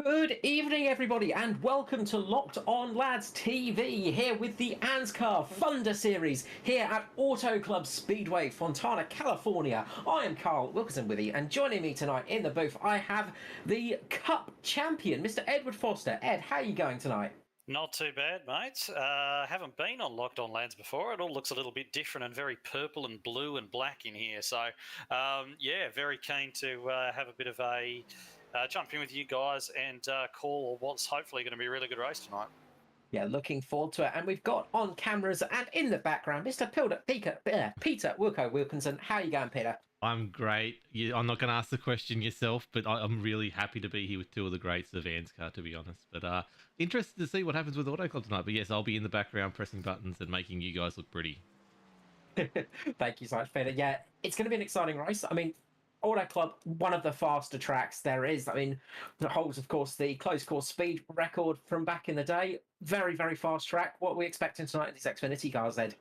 Good evening, everybody, and welcome to Locked On Lads TV, here with the ANZCAR Thunder series, here at Auto Club Speedway, Fontana, California. I am Carl Wilkinson with you, and joining me tonight in the booth, I have the Cup champion, Mr. Edward Foster. Ed, how are you going tonight? Not too bad, mate. Haven't been on Locked On Lads before. It all looks a little bit different and very purple and blue and black in here. So, very keen to have a bit of a jump in with you guys and call what's hopefully going to be a really good race tonight. Yeah, looking forward to it. And we've got on cameras and in the background, Mr. Peter Wilco Wilkinson. How are you going, Peter? I'm great. I'm not going to ask the question yourself, but I'm really happy to be here with two of the greats of ANZCAR, to be honest. But interested to see what happens with Auto Club tonight. But yes, I'll be in the background pressing buttons and making you guys look pretty. Thank you so much, Peter. Yeah, it's going to be an exciting race. I mean, Auto Club, one of the faster tracks there is. I mean, it holds, of course, the close course speed record from back in the day. Very, very fast track. What are we expecting tonight in these Xfinity cars, Ed?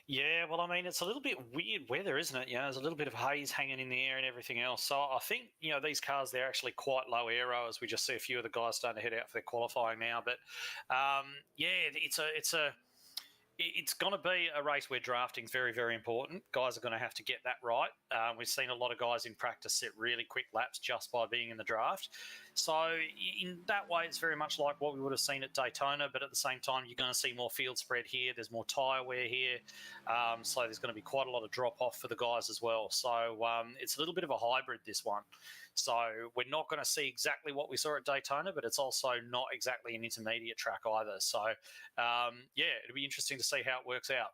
Yeah, well, I mean, it's a little bit weird weather, isn't it? There's a little bit of haze hanging in the air and everything else. So I think, these cars, they're actually quite low aero, as we just see a few of the guys starting to head out for their qualifying now. But, it's going to be a race where drafting is very, very important. Guys are going to have to get that right. We've seen a lot of guys in practice set really quick laps just by being in the draft. So in that way, it's very much like what we would have seen at Daytona, but at the same time, you're going to see more field spread here. There's more tyre wear here. So there's going to be quite a lot of drop-off for the guys as well. So it's a little bit of a hybrid, this one. So we're not going to see exactly what we saw at Daytona, but it's also not exactly an intermediate track either. So, it'll be interesting to see how it works out.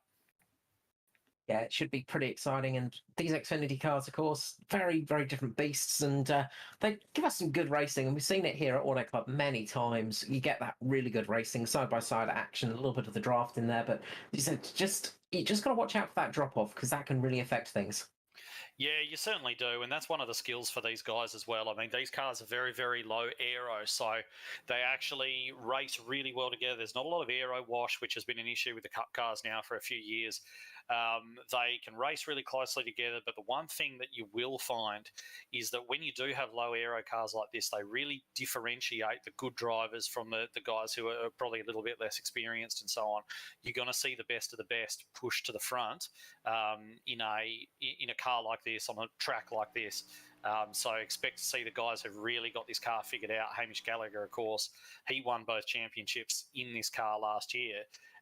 Yeah, it should be pretty exciting. And these Xfinity cars, of course, very, very different beasts. And they give us some good racing. And we've seen it here at Auto Club many times. You get that really good racing, side-by-side action, a little bit of the draft in there. But you said you just got to watch out for that drop-off because that can really affect things. Yeah, you certainly do, and that's one of the skills for these guys as well. I mean, these cars are very, very low aero, so they actually race really well together. There's not a lot of aero wash, which has been an issue with the Cup cars now for a few years. They can race really closely together, but the one thing that you will find is that when you do have low aero cars like this, they really differentiate the good drivers from the guys who are probably a little bit less experienced and so on. You're going to see the best of the best push to the front in a car like this, on a track like this. So expect to see the guys who've really got this car figured out. Hamish Gallagher, of course, he won both championships in this car last year.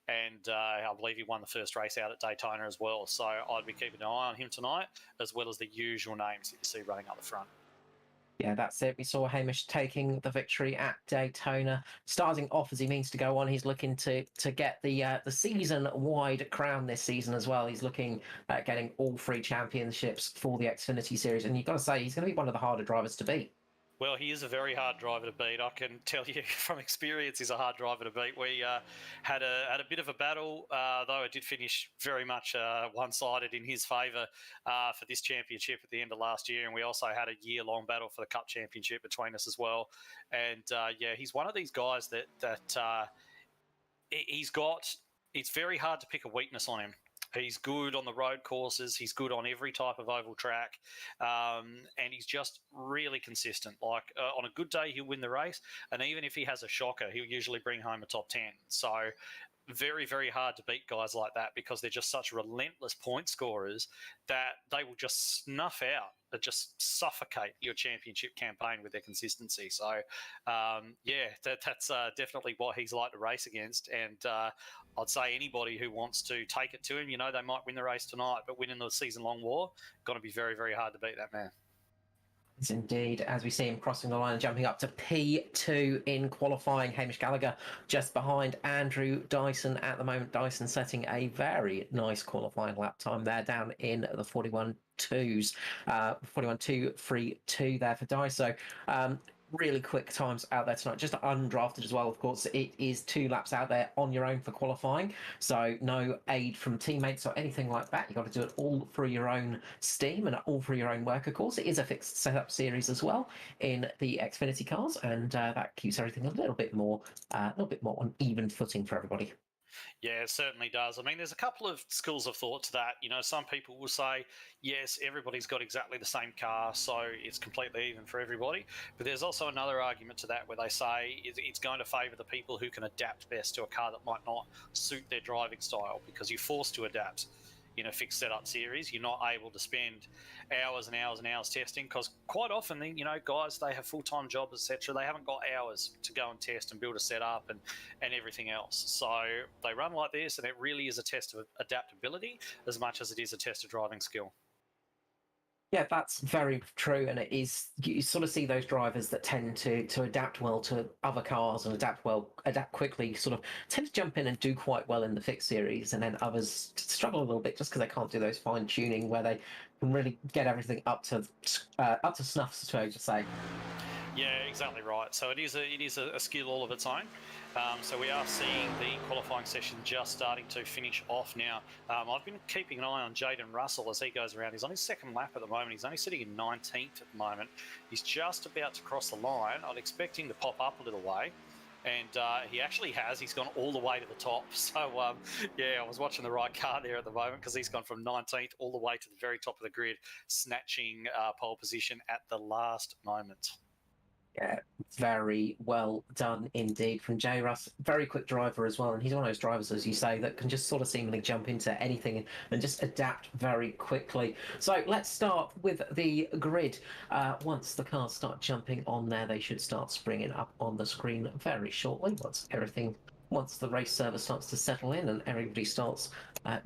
And I believe he won the first race out at Daytona as well. So I'd be keeping an eye on him tonight, as well as the usual names that you see running up the front. Yeah, that's it. We saw Hamish taking the victory at Daytona. Starting off as he means to go on, he's looking to get the season-wide crown this season as well. He's looking at getting all 3 championships for the Xfinity Series. And you've got to say, he's going to be one of the harder drivers to beat. Well, he is a very hard driver to beat. I can tell you from experience, he's a hard driver to beat. We had a bit of a battle, though it did finish very much one-sided in his favour for this championship at the end of last year. And we also had a year-long battle for the Cup Championship between us as well. And, he's one of these guys that he's got... It's very hard to pick a weakness on him. He's good on the road courses. He's good on every type of oval track. And he's just really consistent. Like on a good day, he'll win the race. And even if he has a shocker, he'll usually bring home a top 10. So very, very hard to beat guys like that because they're just such relentless point scorers that they will just snuff out, just suffocate your championship campaign with their consistency. So, that's definitely what he's like to race against. And I'd say anybody who wants to take it to him, they might win the race tonight, but winning the season-long war, going to be very, very hard to beat that man. Yes, indeed, as we see him crossing the line and jumping up to P2 in qualifying. Hamish Gallagher just behind Andrew Dyson at the moment. Dyson setting a very nice qualifying lap time there, down in the 41.2s, 41.232 there for Dyson. Really quick times out there tonight, just undrafted as well. Of course, it is 2 laps out there on your own for qualifying, so no aid from teammates or anything like that. You've got to do it all through your own steam and all through your own work. Of course, it is a fixed setup series as well in the Xfinity cars, and that keeps everything a little bit more on even footing for everybody. Yeah, it certainly does. I mean, there's a couple of schools of thought to that. Some people will say, yes, everybody's got exactly the same car, so it's completely even for everybody. But there's also another argument to that where they say it's going to favour the people who can adapt best to a car that might not suit their driving style, because you're forced to adapt in a fixed setup series. You're not able to spend hours and hours and hours testing, because quite often, guys, they have full-time jobs, etc. They haven't got hours to go and test and build a setup and everything else. So they run like this, and it really is a test of adaptability as much as it is a test of driving skill. Yeah, that's very true, and it is. You sort of see those drivers that tend to adapt well to other cars and adapt quickly. Sort of tend to jump in and do quite well in the fixed series, and then others struggle a little bit just because they can't do those fine tuning where they can really get everything up to snuff, so to say. Yeah, exactly right. So it is a skill all of its own. So we are seeing the qualifying session just starting to finish off now. I've been keeping an eye on Jaden Russell as he goes around. He's on his second lap at the moment. He's only sitting in 19th at the moment. He's just about to cross the line. I'd expect him to pop up a little way. And he actually has. He's gone all the way to the top. So, I was watching the right car there at the moment, because he's gone from 19th all the way to the very top of the grid, snatching pole position at the last moment. Yeah, very well done indeed from J. Russ. Very quick driver as well, and he's one of those drivers, as you say, that can just sort of seemingly jump into anything and just adapt very quickly. So let's start with the grid. Once the cars start jumping on there, they should start springing up on the screen very shortly. Once the race server starts to settle in and everybody starts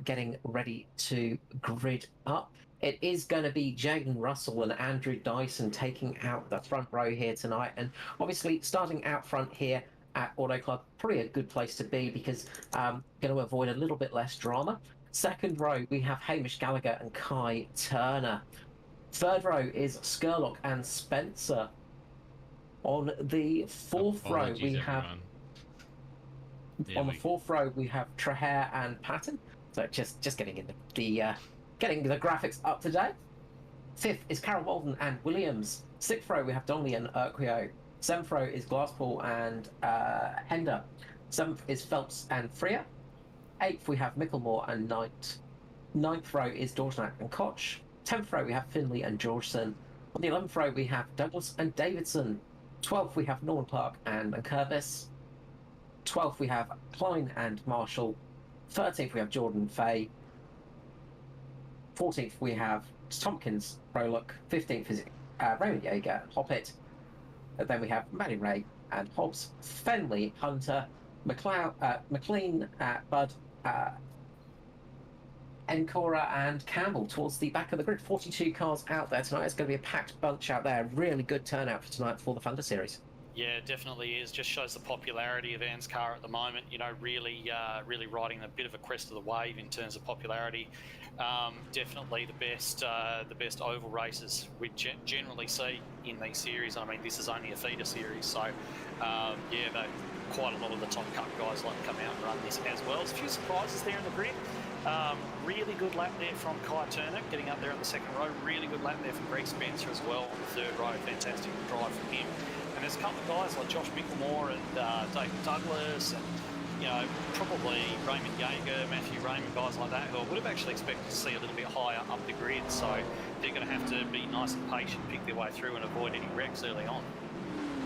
getting ready to grid up. It is going to be Jaden Russell and Andrew Dyson taking out the front row here tonight. And obviously, starting out front here at Auto Club, probably a good place to be, because going to avoid a little bit less drama. Second row, we have Hamish Gallagher and Kai Turner. Third row is Skurlock and Spencer. On the fourth row, we have... On the fourth row, we have Traher and Patton. So just getting into getting the graphics up to date. Fifth is Carol Walden and Williams. Sixth row, we have Donnelly and Urquio. Seventh row is Glasspool and Hender. Seventh is Phelps and Freer. Eighth, we have Micklemore and Knight. Ninth row is Dorjnak and Koch. 10th row, we have Finley and Georgeson. On the 11th row, we have Douglas and Davidson. 12th, we have Norman Clark and Curvis. 12th, we have Klein and Marshall. 13th, we have Jordan Fay. 14th, we have Tompkins, Rolock. 15th is Raymond Jaeger, Hoppet. And then we have Matty Ray and Hobbs, Fenley, Hunter, McLean, Bud, Encora and Campbell towards the back of the grid. 42 cars out there tonight. It's going to be a packed bunch out there. Really good turnout for tonight for the Thunder Series. Yeah, it definitely is. Just shows the popularity of ANZCAR at the moment. Really riding a bit of a crest of the wave in terms of popularity. Definitely the best oval races we generally see in these series. I mean, this is only a feeder series, so quite a lot of the top cut guys like to come out and run this as well. There's a few surprises there in the grid. Really good lap there from Kai Turner, getting up there in the second row. Really good lap there from Greg Spencer as well on the third row. Fantastic drive from him. And there's a couple of guys like Josh Micklemore and David Douglas and, probably Raymond Jaeger, Matthew Raymond, guys like that, who I would have actually expected to see a little bit higher up the grid. So they're going to have to be nice and patient, pick their way through and avoid any wrecks early on.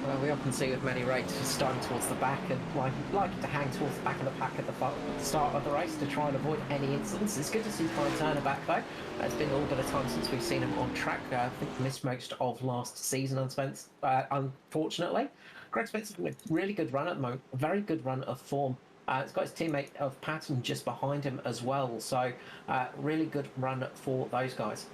Well, we often see with Matty Ray starting towards the back and like to hang towards the back of the pack at the start of the race to try and avoid any incidents. It's good to see Kai Turner back though. It's been a little bit of time since we've seen him on track. I think missed most of last season, unfortunately. Greg Spencer with a really good run at the moment, a very good run of form. It's got his teammate of Patton just behind him as well, so really good run for those guys.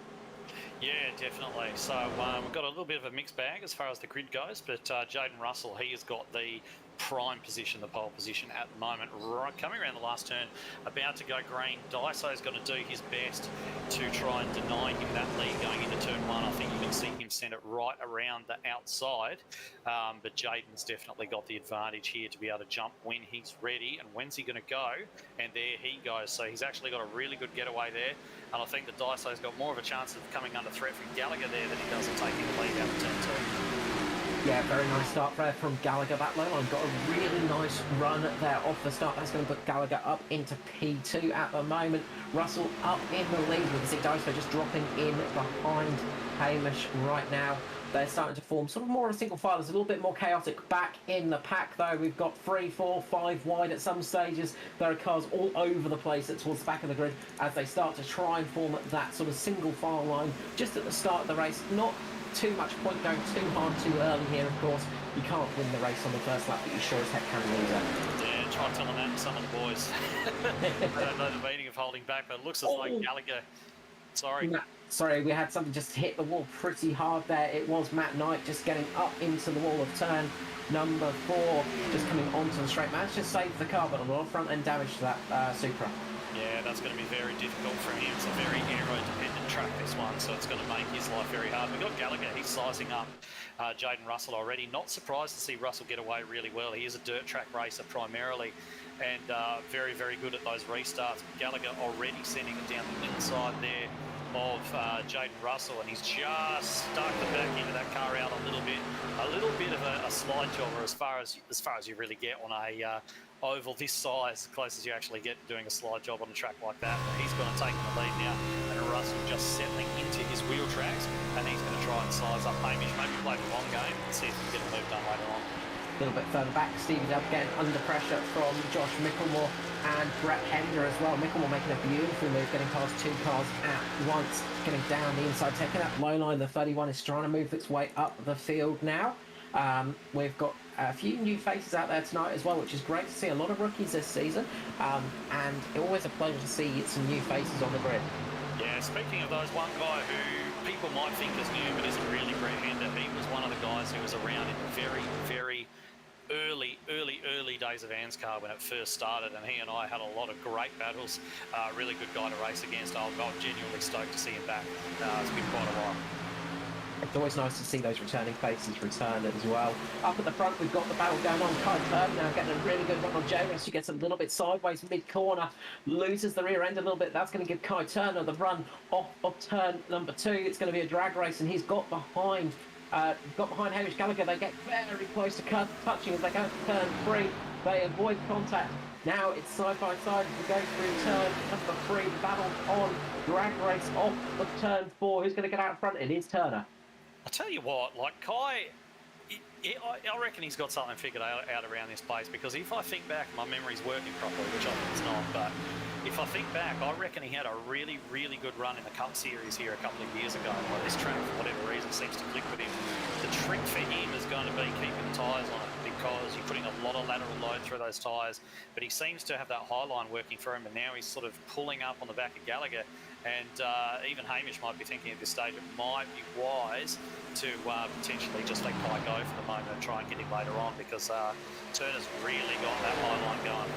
Yeah, definitely. So we've got a little bit of a mixed bag as far as the grid goes, but Jaden Russell, he has got the prime position, the pole position at the moment, right coming around the last turn, about to go green. Daiso's going to do his best to try and deny him that lead going into turn one. I think you can see him send it right around the outside, but Jaden's definitely got the advantage here to be able to jump when he's ready. And when's he going to go? And there he goes. So he's actually got a really good getaway there. And I think that Daiso's got more of a chance of coming under threat from Gallagher there than he does of taking the lead out of turn two. Yeah, very nice start there from Gallagher. That low line got a really nice run there off the start. That's going to put Gallagher up into P2 at the moment. Russell up in the lead with Zidiso just dropping in behind Hamish right now. They're starting to form sort of more of a single file. It's a little bit more chaotic back in the pack, though. We've got 3, 4, 5 wide at some stages. There are cars all over the place towards the back of the grid as they start to try and form that sort of single file line just at the start of the race. Not too much point going too hard too early here, of course. You can't win the race on the first lap, but you sure as heck can lose it. Yeah, try telling that to some of the boys. They don't know the meaning of holding back, but it looks as though Gallagher... Sorry. Sorry, we had something just hit the wall pretty hard there. It was Matt Knight just getting up into the wall of turn number 4, just coming onto the straight. Managed to save the car, but a lot of front-end damage to that Supra. Yeah, that's going to be very difficult for him. It's a very aero-dependent track, this one, so it's going to make his life very hard. We've got Gallagher. He's sizing up Jaden Russell already. Not surprised to see Russell get away really well. He is a dirt track racer primarily, and very, very good at those restarts. Gallagher already sending it down the inside there of Jaden Russell, and he's just stuck the back end of that car out a little bit of a slide jobber as far as you really get on a oval this size, as close as you actually get doing a slide job on a track like that. But he's going to take the lead now, and Russell just settling into his wheel tracks, and he's going to try and size up Hamish, maybe play the long game and see if he can get a move done later on. A little bit further back, Stevie Dub getting under pressure from Josh Mickelmore and Brett Hender as well. Mickelmore making a beautiful move, getting past 2 cars at once, getting down the inside, taking that low line. The 31 is trying to move its way up the field now. We've got a few new faces out there tonight as well, which is great to see. A lot of rookies this season, and always a pleasure to see some new faces on the grid. Yeah, speaking of those, one guy who people might think is new but isn't really Brett Hender. He was one of the guys who was around in the very, very early days of ANZCAR when it first started, and he and I had a lot of great battles. Really good guy to race against. I'm genuinely stoked to see him back. It's been quite a while. It's always nice to see those returning faces return as well. Up at the front, we've got the battle going on. Kai Turner now getting a really good run on Jaden. She gets a little bit sideways mid-corner, loses the rear end a little bit. That's going to give Kai Turner the run off of turn number 2. It's going to be a drag race, and he's got behind Hamish Gallagher. They get very close to touching as they go to turn 3. They avoid contact. Now it's side by side as we go through turn number 3. Battle on, drag race off of turn 4. Who's going to get out in front? It is Turner. I tell you what, like Kai, I reckon he's got something figured out around this place, because if I think back, my memory's working properly, which I think it's not, but if I think back, I reckon he had a really, really good run in the Cup Series here a couple of years ago. Well, this track, for whatever reason, seems to click with him. The trick for him is going to be keeping the tyres on it, because you're putting a lot of lateral load through those tyres, but he seems to have that high line working for him, and now he's sort of pulling up on the back of Gallagher. And even Hamish might be thinking at this stage it might be wise to potentially just let Kai go for the moment and try and get him later on, because Turner's really got that high line going.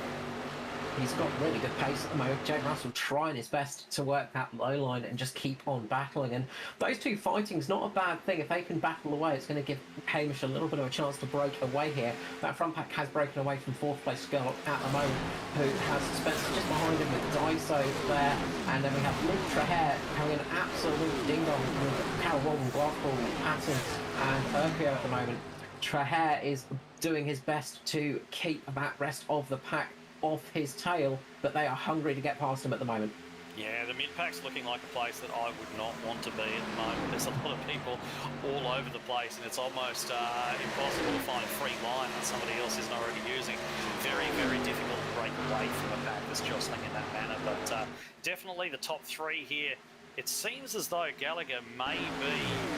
He's got really good pace at the moment. Jaden Russell trying his best to work that low line and just keep on battling. And those two fighting's not a bad thing. If they can battle away, it's going to give Hamish a little bit of a chance to break away here. That front pack has broken away from 4th place Sherlock at the moment, who has Spencer just behind him with Daiso there. And then we have Luke Traher having an absolute ding-dong with Carol Walden, Glasgow, Patton and Urquio at the moment. Traher is doing his best to keep that rest of the pack off his tail, but they are hungry to get past him at the moment. Yeah, the mid-pack's looking like a place that I would not want to be at the moment. There's a lot of people all over the place, and it's almost impossible to find a free line that somebody else isn't already using. Very, very difficult to break away from a pack that's jostling in that manner, but definitely the top 3 here. It seems as though Gallagher may be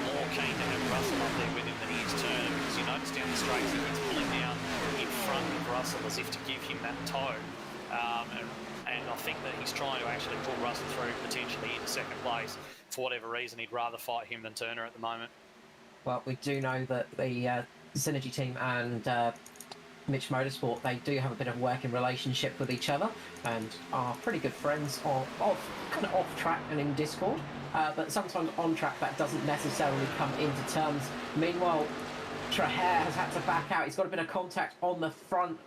more keen to have Russell up there with him than he is Turner, because you notice down the straights he keeps pulling down in front of Russell as if to give him that toe. And I think that he's trying to actually pull Russell through potentially into 2nd place. For whatever reason, he'd rather fight him than Turner at the moment. Well, we do know that the Synergy team and Mitch Motorsport, they do have a bit of a working relationship with each other and are pretty good friends kind of off track and in Discord, but sometimes on track that doesn't necessarily come into terms. Meanwhile, Traher has had to back out. He's got a bit of contact on the front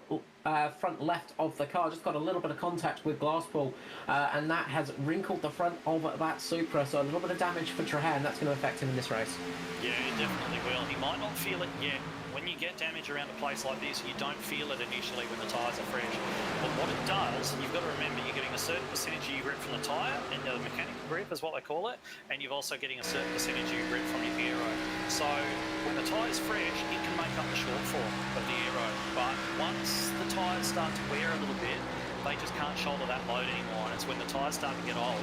front left of the car, just got a little bit of contact with Glasspool, and that has wrinkled the front of that Supra, so a little bit of damage for Trahan. That's going to affect him in this race. Yeah, it definitely will. He might not feel it yet. When you get damage around a place like this, you don't feel it initially when the tyres are fresh. But what it does, you've got to remember, you're getting a certain percentage of your grip from the tyre, and the mechanical grip is what they call it, and you're also getting a certain percentage of your grip from your aero. So when the tyre's fresh, it can make up the shortfall of the aero. But once the tyres start to wear a little bit, they just can't shoulder that load anymore. And it's when the tyres start to get old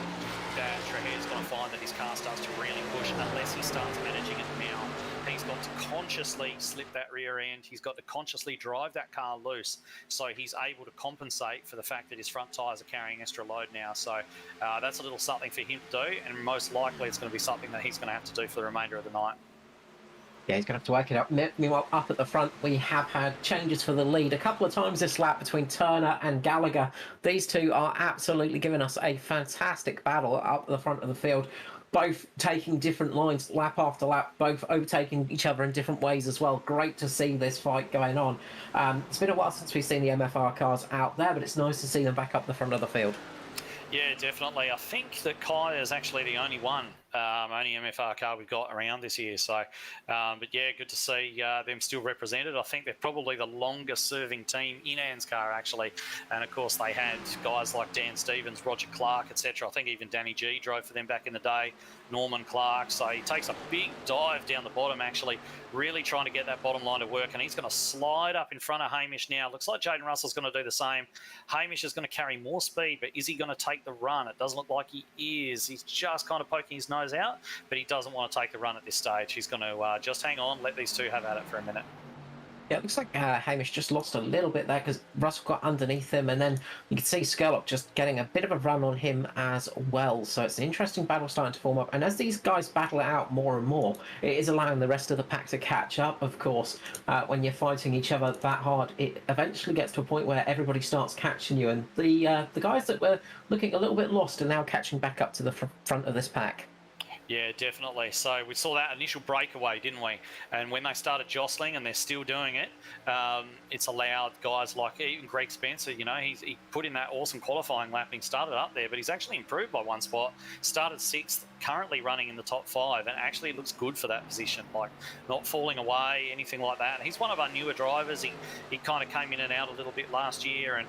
that Trahan's going to find that his car starts to really push unless he starts managing it now. He's got to consciously slip that rear end. He's got to consciously drive that car loose so he's able to compensate for the fact that his front tyres are carrying extra load now. So that's a little something for him to do, and most likely it's going to be something that he's going to have to do for the remainder of the night. Yeah, he's going to have to work it up. Meanwhile, up at the front, we have had changes for the lead a couple of times this lap between Turner and Gallagher. These two are absolutely giving us a fantastic battle up at the front of the field, both taking different lines lap after lap, both overtaking each other in different ways as well. Great to see this fight going on. It's been a while since we've seen the MFR cars out there, but it's nice to see them back up the front of the field. Yeah, definitely. I think that Kai is actually the only one, only MFR car we've got around this year. So, but yeah, good to see them still represented. I think they're probably the longest serving team in ANZCAR, actually. And of course, they had guys like Dan Stevens, Roger Clark, etc. I think even Danny G drove for them back in the day, Norman Clark. So he takes a big dive down the bottom, actually, really trying to get that bottom line to work. And he's going to slide up in front of Hamish now. Looks like Jaden Russell's going to do the same. Hamish is going to carry more speed, but is he going to take the run? It doesn't look like he is. He's just kind of poking his nose out, but he doesn't want to take the run at this stage. He's going to just hang on, let these two have at it for a minute. Yeah, it looks like Hamish just lost a little bit there because Russell got underneath him, and then you can see Skerlock just getting a bit of a run on him as well. So it's an interesting battle starting to form up. And as these guys battle it out more and more, it is allowing the rest of the pack to catch up, of course. When you're fighting each other that hard, it eventually gets to a point where everybody starts catching you. And the guys that were looking a little bit lost are now catching back up to the front of this pack. Yeah, definitely. So we saw that initial breakaway, didn't we? And when they started jostling, and they're still doing it, it's allowed guys like even Greg Spencer, you know, he put in that awesome qualifying lap and he started up there, but he's actually improved by one spot, started 6th, currently running in the top 5, and actually looks good for that position, like not falling away, anything like that. And he's one of our newer drivers. He kind of came in and out a little bit last year, and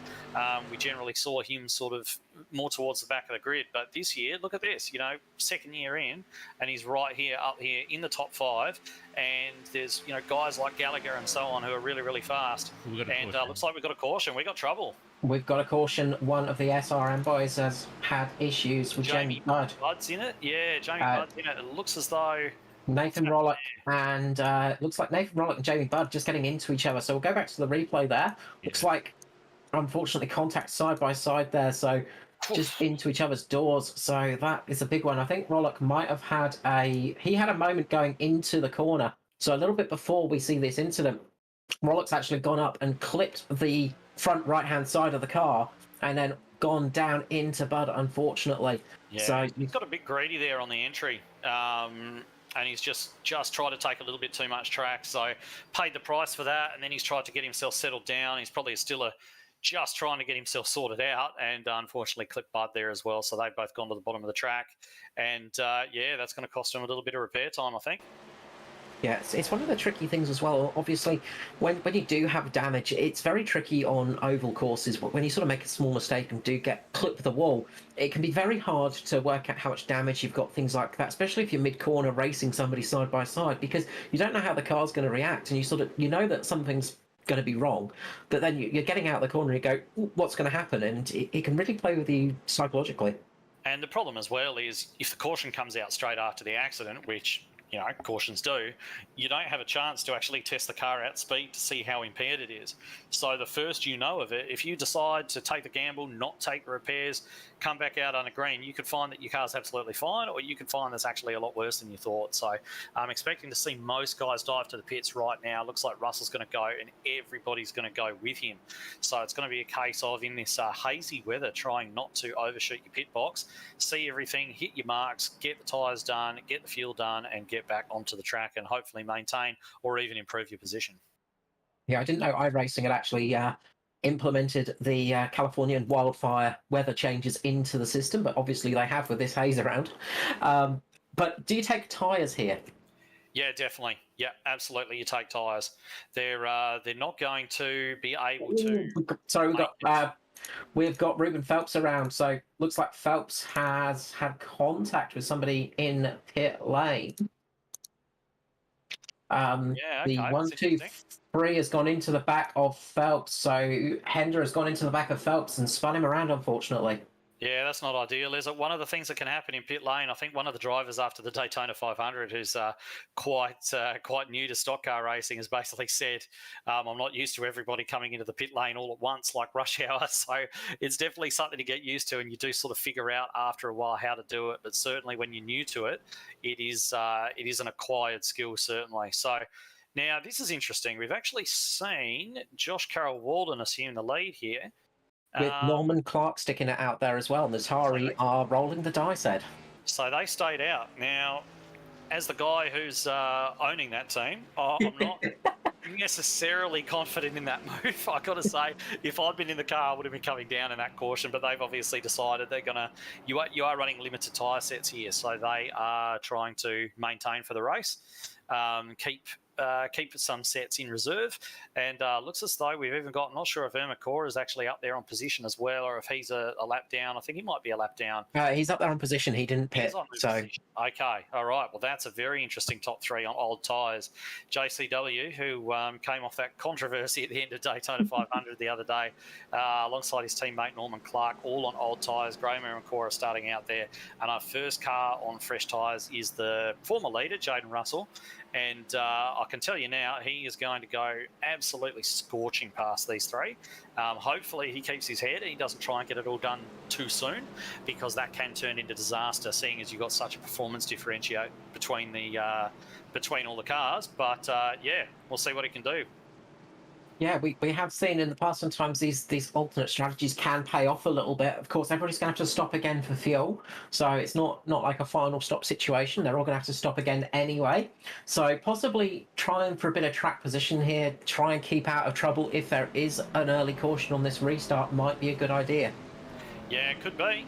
we generally saw him sort of more towards the back of the grid. But this year, look at this, you know, second year in, and he's right here, up here in the top 5. And there's, you know, guys like Gallagher and so on who are really, really fast. And looks like we've got a caution. We've got trouble. We've got a caution. One of the SRM boys has had issues with Jamie Budd. Budd's in it. Yeah, Jamie Budd's in it. It looks as though Nathan Rollock and looks like Nathan Rollock and Jamie Budd just getting into each other. So we'll go back to the replay there. Yeah. Looks like, unfortunately, contact side by side there. So just into each other's doors. So that is a big one. I think Rollock might have had he had a moment going into the corner. So a little bit before we see this incident, Rollock's actually gone up and clipped the front right-hand side of the car and then gone down into Bud, unfortunately. Yeah, so he's got a bit greedy there on the entry. And he's just tried to take a little bit too much track. So paid the price for that, and then he's tried to get himself settled down. He's probably still just trying to get himself sorted out, and unfortunately clipped Bud there as well. So they've both gone to the bottom of the track. And, yeah, that's going to cost him a little bit of repair time, I think. Yeah, it's one of the tricky things as well. Obviously, when you do have damage, it's very tricky on oval courses. When you sort of make a small mistake and do get clipped the wall, it can be very hard to work out how much damage you've got, things like that, especially if you're mid-corner racing somebody side by side, because you don't know how the car's going to react, and you know that something's going to be wrong, but then you're getting out of the corner and you go, what's going to happen? And it can really play with you psychologically. And the problem as well is if the caution comes out straight after the accident, which, you know, cautions do, you don't have a chance to actually test the car at speed to see how impaired it is. So the first you know of it, if you decide to take the gamble, not take the repairs, come back out on a green, you could find that your car's absolutely fine, or you could find that's actually a lot worse than you thought. So I'm expecting to see most guys dive to the pits right now. Looks like Russell's going to go, and everybody's going to go with him. So it's going to be a case of, in this hazy weather, trying not to overshoot your pit box, see everything, hit your marks, get the tyres done, get the fuel done, and get back onto the track and hopefully maintain or even improve your position. Yeah, I didn't know iRacing had actually implemented the Californian wildfire weather changes into the system, but obviously they have with this haze around. But do you take tyres here? Yeah, definitely. Yeah, absolutely. You take tyres. They're not going to be able to. Sorry, we've got Ruben Phelps around, so looks like Phelps has had contact with somebody in pit lane. Yeah, okay. The 1, 2, 3 has gone into the back of Phelps, so Hender has gone into the back of Phelps and spun him around, unfortunately. Yeah, that's not ideal, is it? One of the things that can happen in pit lane, I think one of the drivers after the Daytona 500, who's quite new to stock car racing, has basically said, I'm not used to everybody coming into the pit lane all at once like rush hour. So it's definitely something to get used to, and you do sort of figure out after a while how to do it. But certainly when you're new to it, it is an acquired skill, certainly. So now this is interesting. We've actually seen Josh Carroll-Walden assume the lead here. With Norman Clark sticking it out there as well. Natari are rolling the dice, Ed. So they stayed out. Now, as the guy who's owning that team, I'm not necessarily confident in that move. I got to say, if I'd been in the car, I would have been coming down in that caution. But they've obviously decided they're gonna. You are running limited tyre sets here, so they are trying to maintain for the race. Keep some sets in reserve, and looks as though we've even got, I'm not sure if Ermacor is actually up there on position as well, or if he's a lap down. I think he might be a lap down. He's up there on position. He didn't pit. Okay, all right. Well, that's a very interesting top three on old tyres. JCW, who came off that controversy at the end of Daytona 500 the other day, alongside his teammate Norman Clark, all on old tyres. Graham and Cora starting out there, and our first car on fresh tyres is the former leader, Jaden Russell. And I can tell you now, he is going to go absolutely scorching past these three. Hopefully he keeps his head and he doesn't try and get it all done too soon, because that can turn into disaster, seeing as you've got such a performance differentiate between all the cars. But yeah, we'll see what he can do. Yeah, we have seen in the past sometimes these alternate strategies can pay off a little bit. Of course, everybody's going to have to stop again for fuel, so it's not like a final stop situation. They're all going to have to stop again anyway. So possibly trying for a bit of track position here, try and keep out of trouble if there is an early caution on this restart might be a good idea. Yeah, could be.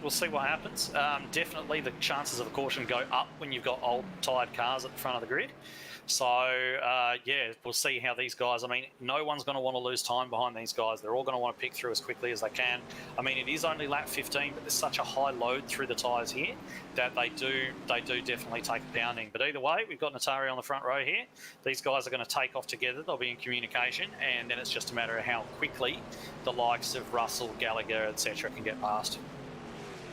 We'll see what happens. Definitely the chances of a caution go up when you've got old tired cars at the front of the grid. So, yeah, we'll see how these guys, I mean, no one's going to want to lose time behind these guys. They're all going to want to pick through as quickly as they can. I mean, it is only lap 15, but there's such a high load through the tyres here that they do definitely take a pounding. But either way, we've got Natari on the front row here. These guys are going to take off together. They'll be in communication, and then it's just a matter of how quickly the likes of Russell, Gallagher, etc. can get past.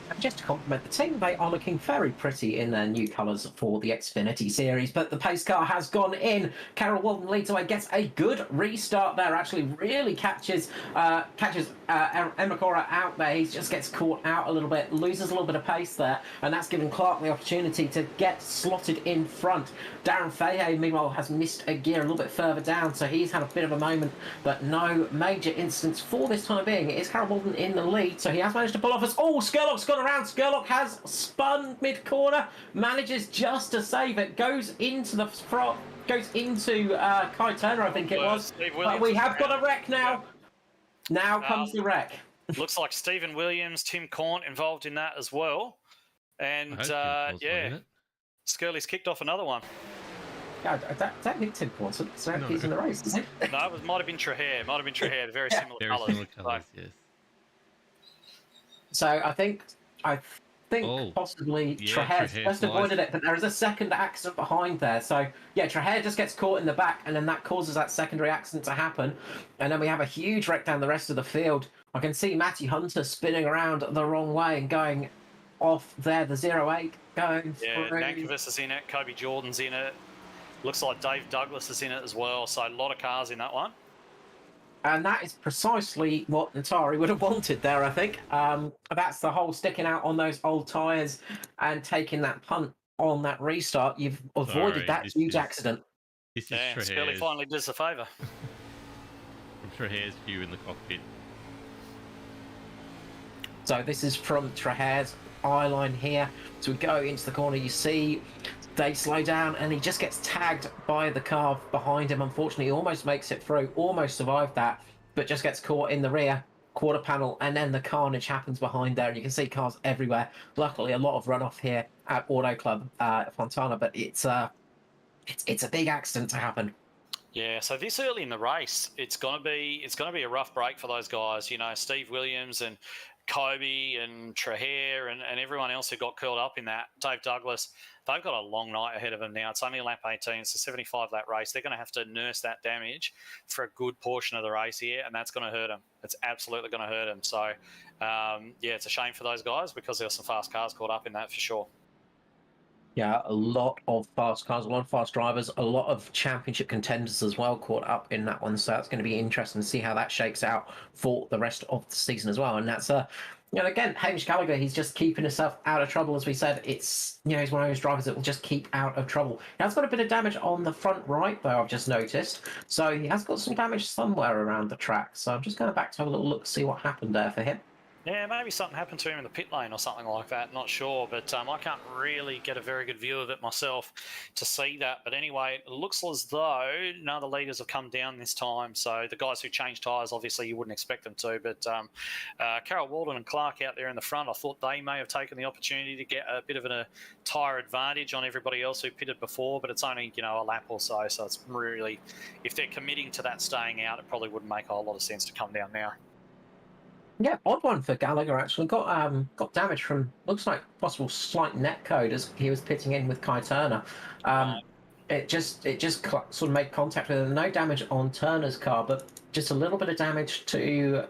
And just to compliment the team, they are looking very pretty in their new colours for the Xfinity series. But the pace car has gone in. Carroll-Walden leads away, gets a good restart there. Actually, really catches Ermacor out there. He just gets caught out a little bit, loses a little bit of pace there, and that's given Clark the opportunity to get slotted in front. Darren Fahey, meanwhile, has missed a gear a little bit further down, so he's had a bit of a moment, but no major incidents for this time being. It is Carroll-Walden in the lead, so he has managed to pull off as... Oh, Skurlock's gone around. Skurlock has spun mid-corner, manages just to save it, goes into the front, goes into Kai Turner, I think it was. But we have got a wreck now. Yeah. Now comes the wreck. Looks like Stephen Williams, Tim Corn involved in that as well. And yeah, Skirley's kicked off another one. Yeah, I don't think Tim Corn's he's in the race, is he? No, it might have been Trahair. Very similar colours. Yes. So I think possibly Trahair's just avoided it, but there is a second accident behind there. So yeah, Trahair just gets caught in the back, and then that causes that secondary accident to happen. And then we have a huge wreck down the rest of the field. I can see Matty Hunter spinning around the wrong way and going off there. The 08 going through. Nankovich is in it. Kobe Jordan's in it. Looks like Dave Douglas is in it as well. So a lot of cars in that one. And that is precisely what Natari would have wanted there, I think. That's the whole sticking out on those old tyres and taking that punt on that restart. You've avoided that huge accident. This is Scully finally does us a favour. From Trahair's view in the cockpit. So this is from Trahair's eye line here. So we go into the corner, you see they slow down and he just gets tagged by the car behind him. Unfortunately, he almost makes it through, almost survived that. but just gets caught in the rear quarter panel, and then the carnage happens behind there, and you can see cars everywhere. Luckily, a lot of runoff here at Auto Club Fontana, but it's a big accident to happen. Yeah, so this early in the race, it's gonna be a rough break for those guys. You know, Steve Williams and Kobe and Trahere and everyone else who got curled up in that. Dave Douglas, they've got a long night ahead of them now. It's only lap 18. It's a 75 lap race. They're going to have to nurse that damage for a good portion of the race here, and that's going to hurt them. It's absolutely going to hurt them. So, yeah, it's a shame for those guys because there were some fast cars caught up in that for sure. Yeah, a lot of fast cars, a lot of fast drivers, a lot of championship contenders as well caught up in that one. So that's going to be interesting to see how that shakes out for the rest of the season as well. And that's again, Hamish Gallagher, he's just keeping himself out of trouble. As we said, it's, he's one of those drivers that will just keep out of trouble. He has got a bit of damage on the front right, though, I've just noticed. So he has got some damage somewhere around the track. So I'm just going back to have a little look, see what happened there for him. Yeah, maybe something happened to him in the pit lane or something like that. Not sure, but I can't really get a very good view of it myself to see that. But anyway, it looks as though none of the leaders have come down this time. So the guys who changed tyres, obviously you wouldn't expect them to. But Carol Walden and Clark out there in the front, I thought they may have taken the opportunity to get a bit of a tyre advantage on everybody else who pitted before. But it's only, a lap or so. So it's really, if they're committing to that staying out, it probably wouldn't make a whole lot of sense to come down now. Yeah, odd one for Gallagher actually. Got damage from, looks like possible slight net code as he was pitting in with Kai Turner. It just sort of made contact with him. No damage on Turner's car, but just a little bit of damage to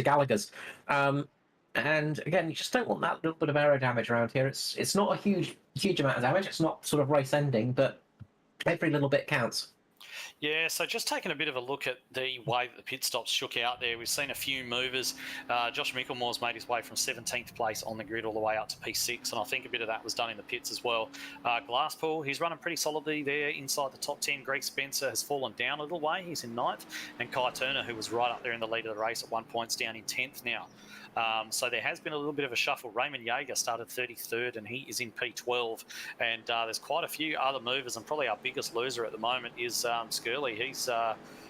Gallagher's. And again, you just don't want that little bit of aero damage around here. It's not a huge amount of damage. It's not sort of race ending, but every little bit counts. Yeah, so just taking a bit of a look at the way that the pit stops shook out there, we've seen a few movers. Josh Micklemore's made his way from 17th place on the grid all the way up to P6, and I think a bit of that was done in the pits as well. Glasspool, he's running pretty solidly there inside the top 10. Greg Spencer has fallen down a little way. He's in 9th. And Kai Turner, who was right up there in the lead of the race at one point, is down in 10th now. So there has been a little bit of a shuffle. Raymond Jaeger started 33rd and he is in P12. And there's quite a few other movers, and probably our biggest loser at the moment is Skirley. He's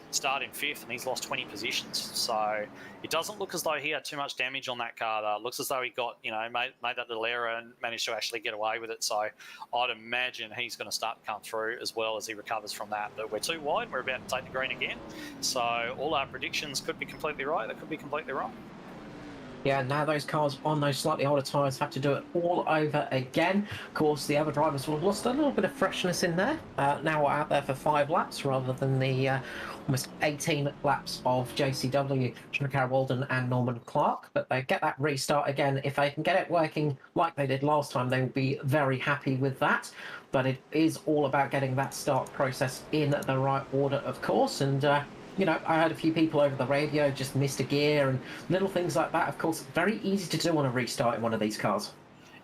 starting 5th and he's lost 20 positions. So it doesn't look as though he had too much damage on that car, though. It looks as though he got, made that little error and managed to actually get away with it. So I'd imagine he's going to start to come through as well as he recovers from that. But we're too wide. We're about to take the green again. So all our predictions could be completely right. They could be completely wrong. Yeah, now those cars on those slightly older tyres have to do it all over again. Of course, the other drivers will have lost a little bit of freshness in there. Now we're out there for 5 laps rather than the almost 18 laps of JCW, Carol Walden and Norman Clark. But they get that restart again. If they can get it working like they did last time, they will be very happy with that. But it is all about getting that start process in the right order, of course. And I heard a few people over the radio just missed a gear and little things like that. Of course, very easy to do on a restart in one of these cars.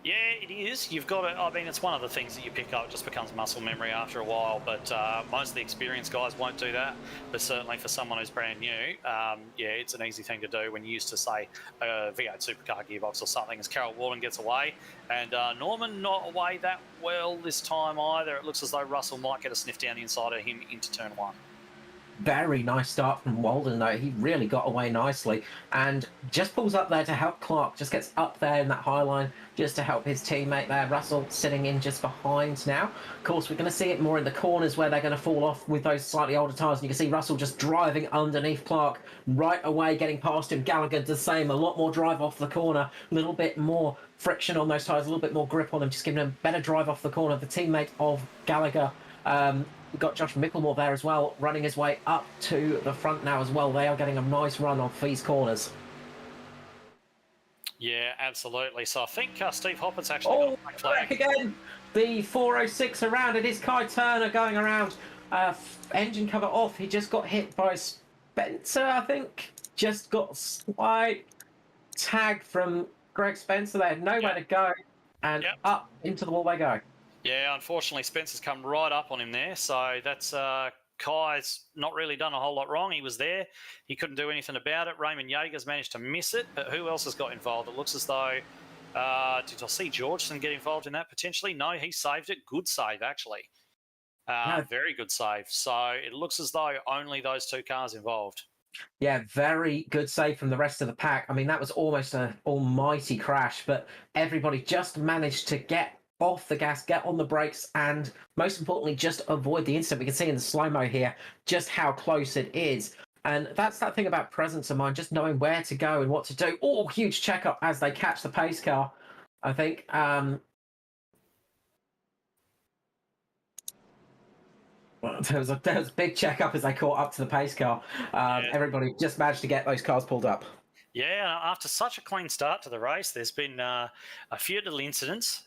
Yeah, it is. You've got to, it's one of the things that you pick up. It just becomes muscle memory after a while. But most of the experienced guys won't do that. But certainly for someone who's brand new, it's an easy thing to do when you're used to, say, a V8 supercar gearbox or something. As Carol Walden gets away. And Norman not away that well this time either. It looks as though Russell might get a sniff down the inside of him into turn 1. Very nice start from Walden, though. He really got away nicely and just pulls up there to help Clark. Just gets up there in that high line just to help his teammate there. Russell sitting in just behind now. Of course, we're going to see it more in the corners where they're going to fall off with those slightly older tyres. And you can see Russell just driving underneath Clark right away, getting past him. Gallagher the same. A lot more drive off the corner. A little bit more friction on those tyres. A little bit more grip on them. Just giving him a better drive off the corner. The teammate of Gallagher, we've got Josh Micklemore there as well, running his way up to the front now as well. They are getting a nice run off these corners. Yeah, absolutely. So I think Steve Hoppett's actually got a black flag. Again, the 406 around. It is Kai Turner going around. Engine cover off. He just got hit by Spencer, I think. Just got a slight tag from Greg Spencer there. Nowhere to go. And up into the wall they go. Yeah, unfortunately, Spencer's come right up on him there. So that's Kai's not really done a whole lot wrong. He was there. He couldn't do anything about it. Raymond Jaeger's managed to miss it. But who else has got involved? It looks as though... did I see Georgeson get involved in that potentially? No, he saved it. Good save, actually. Very good save. So it looks as though only those 2 cars involved. Yeah, very good save from the rest of the pack. I mean, that was almost an almighty crash, but everybody just managed to get off the gas, get on the brakes, and most importantly, just avoid the incident. We can see in the slow-mo here just how close it is. And that's that thing about presence of mind, just knowing where to go and what to do. Oh, huge checkup as they catch the pace car. I think well, there was a big checkup as they caught up to the pace car. Everybody just managed to get those cars pulled up. Yeah, after such a clean start to the race, there's been a few little incidents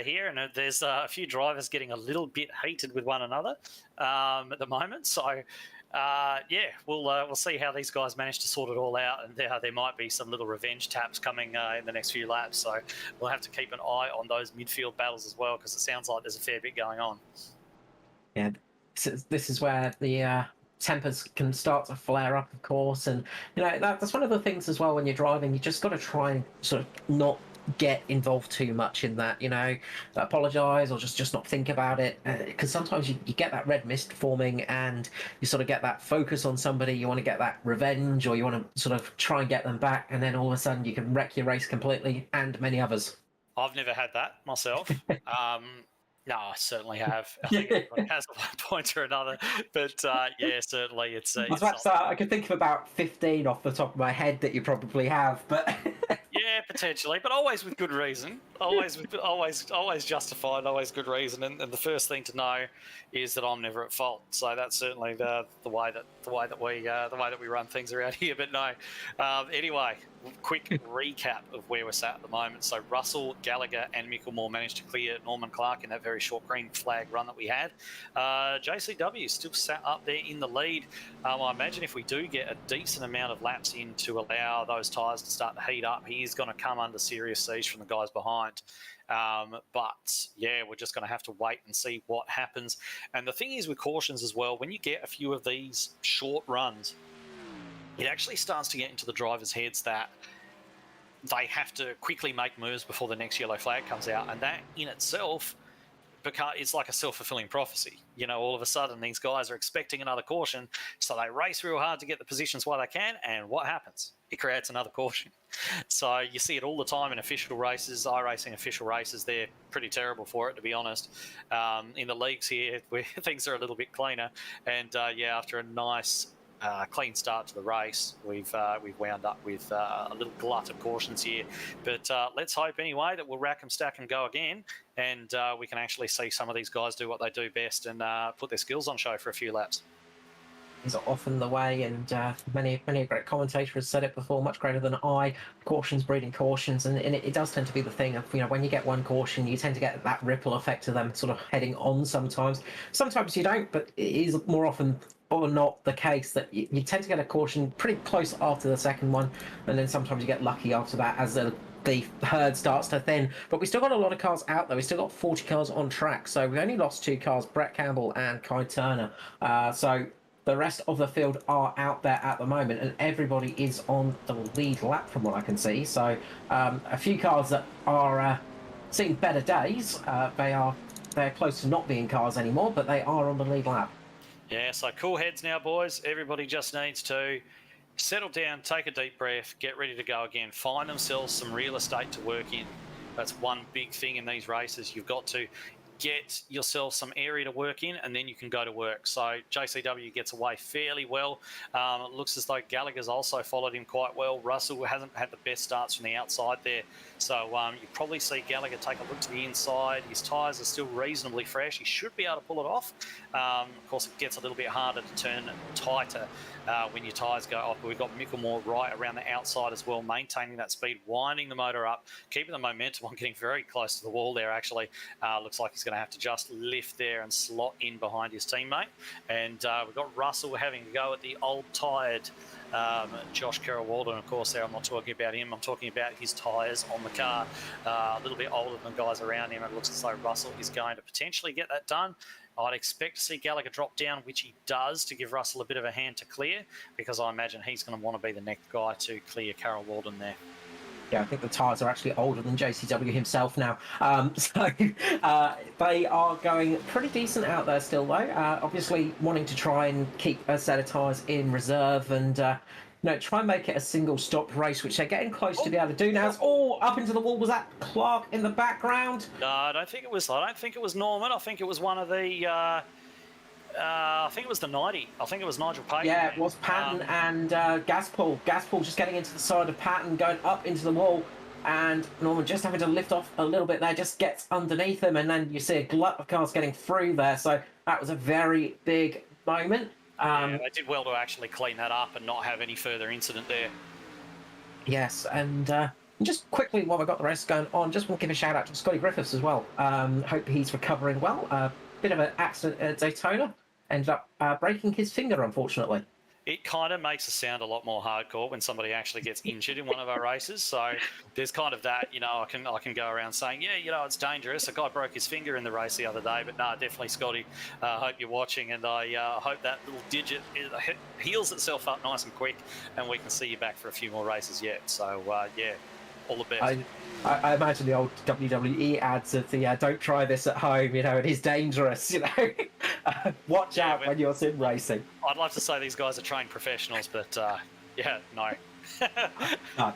here, and there's a few drivers getting a little bit heated with one another at the moment. So, we'll see how these guys manage to sort it all out, and there might be some little revenge taps coming in the next few laps. So we'll have to keep an eye on those midfield battles as well, because it sounds like there's a fair bit going on. Yeah, this is where the tempers can start to flare up, of course, and that's one of the things as well when you're driving. You just got to try and sort of not get involved too much in that. Apologize or just not think about it, because sometimes you get that red mist forming, and you sort of get that focus on somebody. You want to get that revenge, or you want to sort of try and get them back, and then all of a sudden you can wreck your race completely, and many others. I've never had that myself. No, I certainly have. I think everybody has at one point or another. But certainly it's. I could think of about 15 off the top of my head that you probably have, but. Yeah, potentially, but always with good reason. Always justified. Always good reason. And the first thing to know is that I'm never at fault. So that's certainly the way that we run things around here. But no, anyway, quick recap of where we're sat at the moment. So Russell, Gallagher, and Mickelmore managed to clear Norman Clark in that very short green flag run that we had. JCW still sat up there in the lead. I imagine if we do get a decent amount of laps in to allow those tyres to start to heat up, he is going to come under serious siege from the guys behind. But yeah, we're just going to have to wait and see what happens. And the thing is with cautions as well, when you get a few of these short runs, it actually starts to get into the drivers' heads that they have to quickly make moves before the next yellow flag comes out. And that in itself, it's like a self-fulfilling prophecy. All of a sudden these guys are expecting another caution, so they race real hard to get the positions while they can, and what happens? It creates another caution. So you see it all the time in official races, iRacing official races. They're pretty terrible for it, to be honest. In the leagues here, where things are a little bit cleaner, and after a nice clean start to the race, we've wound up with a little glut of cautions here. But let's hope anyway that we'll rack 'em, stack 'em, go again, and we can actually see some of these guys do what they do best and put their skills on show for a few laps. Is often the way, and many a great commentator has said it before, much greater than I. Cautions breeding cautions, and it does tend to be the thing of when you get one caution, you tend to get that ripple effect of them sort of heading on. Sometimes you don't, but it is more often or not the case that you tend to get a caution pretty close after the second one, and then sometimes you get lucky after that as the herd starts to thin. But we still got a lot of cars out there. We still got 40 cars on track, so we only lost 2 cars, Brett Campbell and Kai Turner. So the rest of the field are out there at the moment, and everybody is on the lead lap from what I can see. So a few cars that are seeing better days. They're close to not being cars anymore, but they are on the lead lap. Yeah, so cool heads now, boys. Everybody just needs to settle down, take a deep breath, get ready to go again, find themselves some real estate to work in. That's one big thing in these races. You've got to get yourself some area to work in, and then you can go to work. So JCW gets away fairly well. It looks as though Gallagher's also followed him quite well. Russell hasn't had the best starts from the outside there. So you probably see Gallagher take a look to the inside. His tyres are still reasonably fresh. He should be able to pull it off. Of course, it gets a little bit harder to turn tighter when your tyres go up. We've got Mickelmore right around the outside as well, maintaining that speed, winding the motor up, keeping the momentum on, getting very close to the wall there, actually. Looks like he's going to have to just lift there and slot in behind his teammate. And we've got Russell having to go at the old tired Josh Carroll-Walden, of course. There, I'm not talking about him. I'm talking about his tyres on the car. A little bit older than the guys around him. It looks as though Russell is going to potentially get that done. I'd expect to see Gallagher drop down, which he does, to give Russell a bit of a hand to clear, because I imagine he's going to want to be the next guy to clear Carroll-Walden there. Yeah, I think the tyres are actually older than JCW himself now. So they are going pretty decent out there still, though. Obviously, wanting to try and keep a set of tyres in reserve and try and make it a single stop race, which they're getting close to be able to do now. Up into the wall. Was that Clark in the background? No, I don't think it was Norman. I think it was one of the. I think it was the 90. I think it was Nigel Payton. Yeah, it was Patton and Gaspool. Gaspool just getting into the side of Patton, going up into the wall, and Norman just having to lift off a little bit there, just gets underneath him, and then you see a glut of cars getting through there. So that was a very big moment. Yeah, they did well to actually clean that up and not have any further incident there. Yes, and just quickly while we've got the rest going on, just want to give a shout out to Scotty Griffiths as well. Hope he's recovering well. Bit of an accident at Daytona. Ended up breaking his finger, unfortunately. It kind of makes us sound a lot more hardcore when somebody actually gets injured in one of our races. So there's kind of that, I can go around saying, yeah, it's dangerous. A guy broke his finger in the race the other day, but no, definitely, Scotty. Hope you're watching, and I hope that little digit heals itself up nice and quick, and we can see you back for a few more races yet. So yeah, all the best. I imagine the old WWE ads of the don't try this at home, it is dangerous, watch out when you're sim racing. I'd love to say these guys are trained professionals, but yeah, no. No.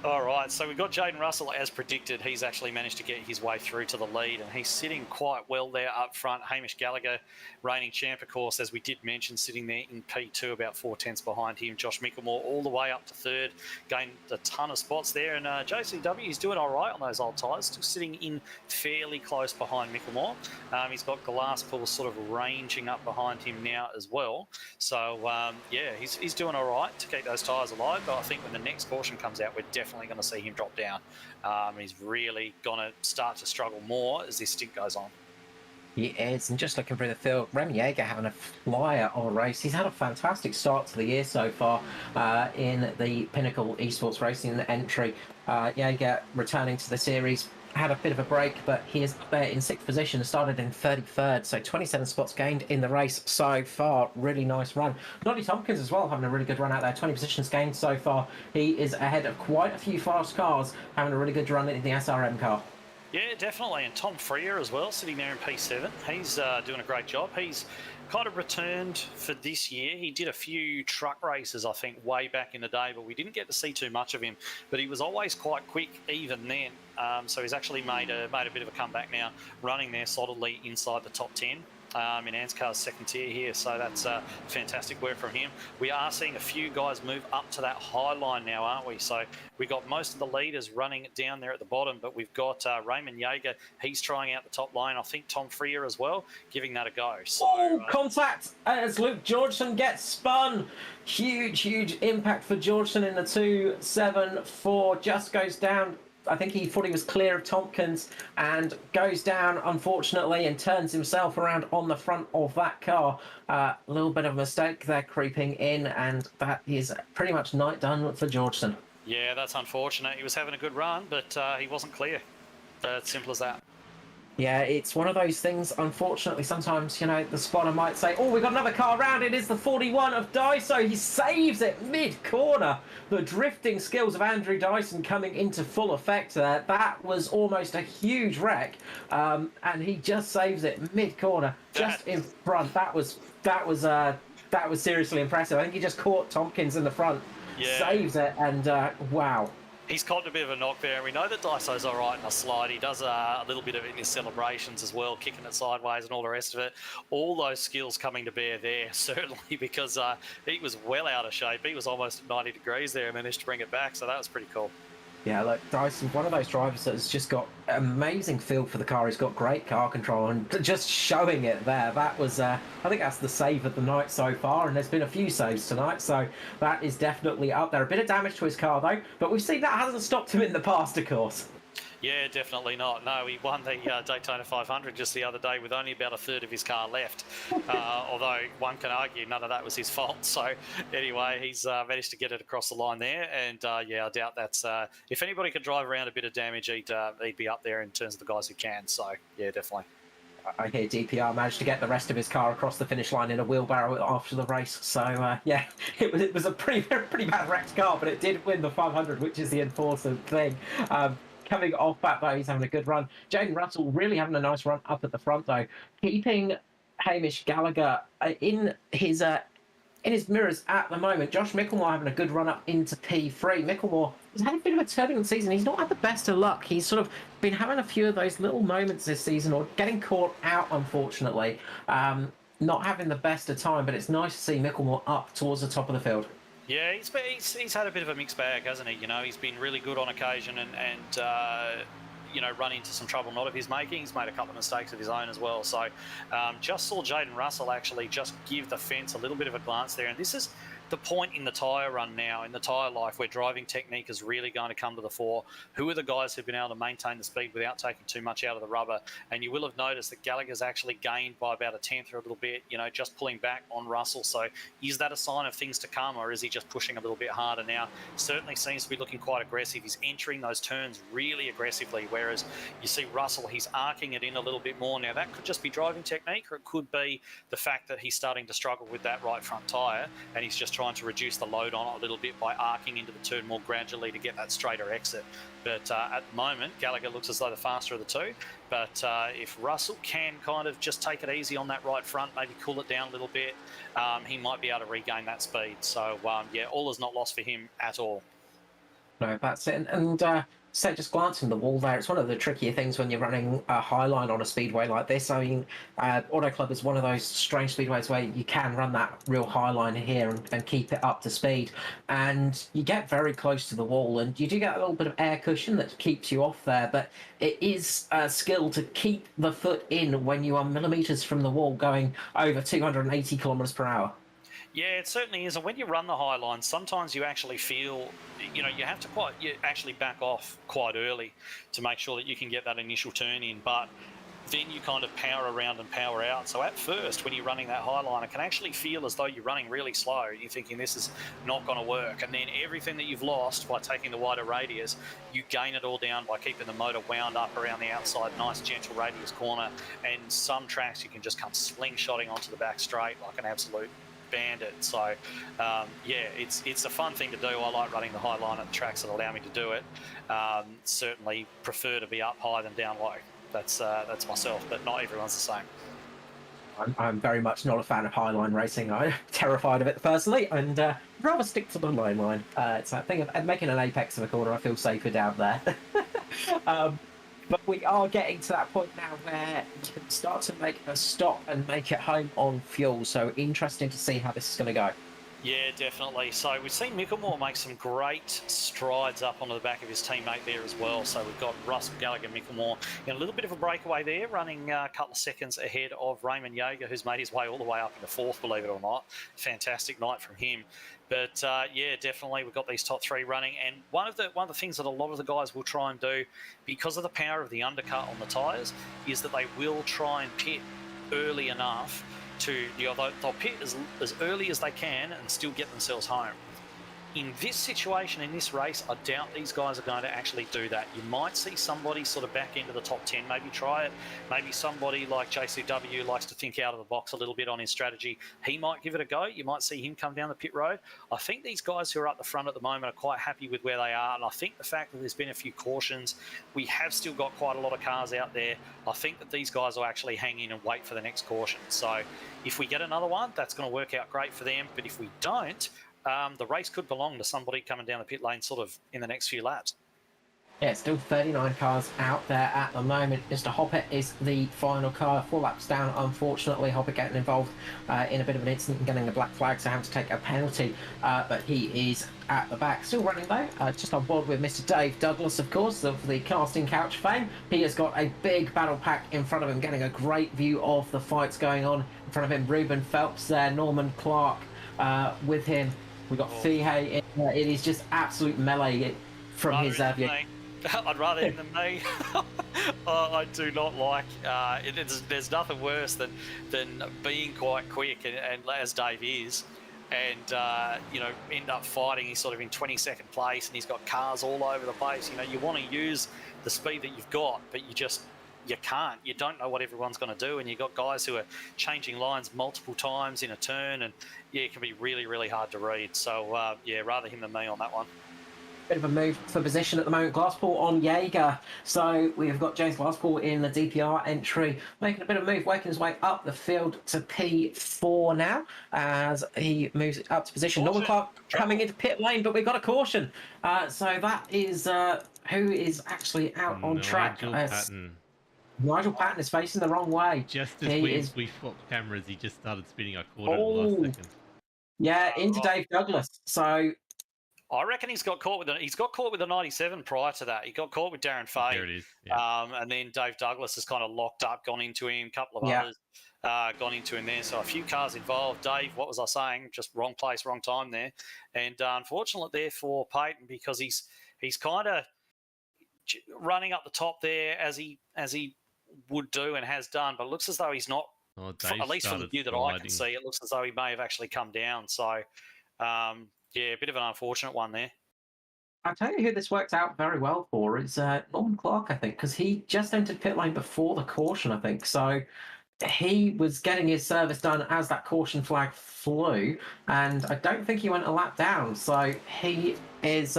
All right, so we've got Jaden Russell as predicted. He's actually managed to get his way through to the lead, and he's sitting quite well there up front. Hamish Gallagher, reigning champ, of course, as we did mention, sitting there in P2, about 4/10 behind him. Josh Mickelmore all the way up to third, gained a ton of spots there, and JCW is doing all right on those old tyres, still sitting in fairly close behind Mickelmore. He's got Glasspool sort of ranging up behind him now as well. So, yeah, he's doing all right to keep those tyres alive, but I think when the next caution comes out, we're definitely going to see him drop down. He's really going to start to struggle more as this stint goes on. He is, and just looking through the field, Raymond Jaeger having a flyer of a race. He's had a fantastic start to the year so far in the Pinnacle Esports Racing entry. Jaeger returning to the series, had a bit of a break, but he is there in 6th position, started in 33rd, so 27 spots gained in the race so far. Really nice run. Noddy Tompkins as well, having a really good run out there, 20 positions gained so far. He is ahead of quite a few fast cars, having a really good run in the SRM car. Yeah, definitely, and Tom Freer as well, sitting there in P7. He's doing a great job. He's kind of returned for this year. He did a few truck races, I think, way back in the day, but we didn't get to see too much of him. But he was always quite quick even then. So he's actually made a bit of a comeback now, running there solidly inside the top 10. In ANZCAR's second tier here, so that's fantastic work from him. We are seeing a few guys move up to that high line now, aren't we? So we've got most of the leaders running down there at the bottom, but we've got Raymond Jaeger. He's trying out the top lane. I think Tom Freer as well, giving that a go. So, contact as Luke Georgeson gets spun. Huge impact for Georgeson in the 2.74. Just goes down. I think he thought he was clear of Tompkins and goes down, unfortunately, and turns himself around on the front of that car. A little bit of a mistake there creeping in, and that is pretty much night done for Georgeson. Yeah, that's unfortunate. He was having a good run, but he wasn't clear. It's simple as that. Yeah, it's one of those things, unfortunately, sometimes, the spotter might say, oh, we've got another car around. It is the 41 of Daiso. He saves it mid-corner. The drifting skills of Andrew Dyson coming into full effect there. That was almost a huge wreck, and he just saves it mid-corner, just in front. That was seriously impressive. I think he just caught Tompkins in the front, saves it, and wow. He's copped a bit of a knock there, and we know that Daiso's all right in a slide. He does a little bit of it in his celebrations as well, kicking it sideways and all the rest of it. All those skills coming to bear there, certainly, because he was well out of shape. He was almost at 90 degrees there and managed to bring it back, so that was pretty cool. Yeah, look, Dyson's one of those drivers that has just got amazing feel for the car. He's got great car control, and just showing it there, that was, I think that's the save of the night so far, and there's been a few saves tonight, so that is definitely up there. A bit of damage to his car, though, but we've seen that hasn't stopped him in the past, of course. Yeah, definitely not. No, he won the Daytona 500 just the other day with only about a third of his car left. Although one can argue none of that was his fault. So anyway, he's managed to get it across the line there. And yeah, I doubt that's if anybody could drive around a bit of damage, he'd be up there in terms of the guys who can. So yeah, definitely. I hear DPR managed to get the rest of his car across the finish line in a wheelbarrow after the race. So yeah, it was a pretty bad wrecked car, but it did win the 500, which is the important thing. Coming off that though, he's having a good run. Jaden Russell really having a nice run up at the front though, keeping Hamish Gallagher in his mirrors at the moment. Josh Micklemore having a good run up into P3. Micklemore has had a bit of a turbulent season. He's not had the best of luck. He's sort of been having a few of those little moments this season, or getting caught out, unfortunately. Not having the best of time, but it's nice to see Micklemore up towards the top of the field. Yeah, he's had a bit of a mixed bag, hasn't he? You know, he's been really good on occasion and you know, run into some trouble not of his making. He's made a couple of mistakes of his own as well. So just saw Jaden Russell actually just give the fence a little bit of a glance there. And this is the point in the tyre run now, in the tyre life, where driving technique is really going to come to the fore. Who are the guys who've been able to maintain the speed without taking too much out of the rubber? And you will have noticed that Gallagher's actually gained by about a tenth or a little bit, you know, just pulling back on Russell. So is that a sign of things to come, or is he just pushing a little bit harder now? Certainly seems to be looking quite aggressive. He's entering those turns really aggressively, whereas you see Russell, he's arcing it in a little bit more. Now, that could just be driving technique, or it could be the fact that he's starting to struggle with that right front tyre, and he's just trying to reduce the load on it a little bit by arcing into the turn more gradually to get that straighter exit. But at the moment, Gallagher looks as though the faster of the two. But if Russell can kind of just take it easy on that right front, maybe cool it down a little bit, he might be able to regain that speed. So, yeah, all is not lost for him at all. No, that's it. And so just glancing the wall there, it's one of the trickier things when you're running a high line on a speedway like this. I mean, Auto Club is one of those strange speedways where you can run that real high line here and keep it up to speed. And you get very close to the wall, and you do get a little bit of air cushion that keeps you off there. But it is a skill to keep the foot in when you are millimetres from the wall going over 280 kilometres per hour. Yeah, it certainly is. And when you run the high line, sometimes you actually feel, you know, you have to actually back off quite early to make sure that you can get that initial turn in. But then you kind of power around and power out. So at first, when you're running that high line, it can actually feel as though you're running really slow. You're thinking this is not going to work. And then everything that you've lost by taking the wider radius, you gain it all down by keeping the motor wound up around the outside, nice gentle radius corner. And some tracks you can just come slingshotting onto the back straight like an absolute bandit. So yeah, it's a fun thing to do. I like running the high line at the tracks that allow me to do it. Certainly prefer to be up high than down low. That's myself, but not everyone's the same. I'm very much not a fan of highline racing. I'm terrified of it personally, and rather stick to the low line. It's that thing of making an apex of a corner. I feel safer down there. But we are getting to that point now where you can start to make a stop and make it home on fuel. So interesting to see how this is going to go. Yeah, definitely. So we've seen Micklemore make some great strides up onto the back of his teammate there as well. So we've got Russell, Gallagher, Micklemore in a little bit of a breakaway there, running a couple of seconds ahead of Raymond Jaeger, who's made his way all the way up into fourth, believe it or not. Fantastic night from him. But yeah, definitely we've got these top three running. And one of the things that a lot of the guys will try and do, because of the power of the undercut on the tyres, is that they will try and pit early enough to, you know, they'll pit as early as they can and still get themselves home. In this situation, in this race, I doubt these guys are going to actually do that. You might see somebody sort of back into the top 10, maybe try it. Maybe somebody like JCW likes to think out of the box a little bit on his strategy. He might give it a go. You might see him come down the pit road. I think these guys who are up the front at the moment are quite happy with where they are. And I think the fact that there's been a few cautions, we have still got quite a lot of cars out there. I think that these guys will actually hang in and wait for the next caution. So if we get another one, that's going to work out great for them. But if we don't, the race could belong to somebody coming down the pit lane sort of in the next few laps. Yeah, still 39 cars out there at the moment. Mr. Hoppet is the final car, 4 laps down. Unfortunately, Hoppet getting involved in a bit of an incident and getting a black flag, so having to take a penalty. But he is at the back. Still running though, just on board with Mr. Dave Douglas, of course, of the casting couch fame. He has got a big battle pack in front of him, getting a great view of the fights going on in front of him. Ruben Phelps there, Norman Clark with him. We've got Fihey in there. It is just absolute melee from his view. I'd rather him than me. I do not like. There's nothing worse than being quite quick, and as Dave is, and you know, end up fighting. He's sort of in 22nd place, and he's got cars all over the place. You know, you want to use the speed that you've got, but you can't. You don't know what everyone's going to do, and you've got guys who are changing lines multiple times in a turn, and yeah, it can be really, really hard to read. So yeah, rather him than me on that one. Bit of a move for position at the moment. Glasspool on Jaeger. So we've got James Glasspool in the DPR entry, making a bit of a move, working his way up the field to P4 now as he moves up to position. Norman Clark coming into pit lane, but we've got a caution. So that is who is actually out on track. Nigel Patton is facing the wrong way. Just as we swapped cameras, he just started spinning. I caught it in the last second. Yeah, into Dave Douglas. So I reckon he's got caught with a 97 prior to that. He got caught with Darren Fay. There it is. Yeah. And then Dave Douglas has kind of locked up, gone into him. A couple of others gone into him there. So a few cars involved. Dave, what was I saying? Just wrong place, wrong time there. And unfortunate there for Peyton, because he's kind of running up the top there as he would do and has done. But it looks as though he's not. At least from the view that I can see, it looks as though he may have actually come down. So. Yeah, a bit of an unfortunate one there. I'll tell you who this worked out very well for is Norman Clark, I think, because he just entered pit lane before the caution, I think. So he was getting his service done as that caution flag flew, and I don't think he went a lap down. So he is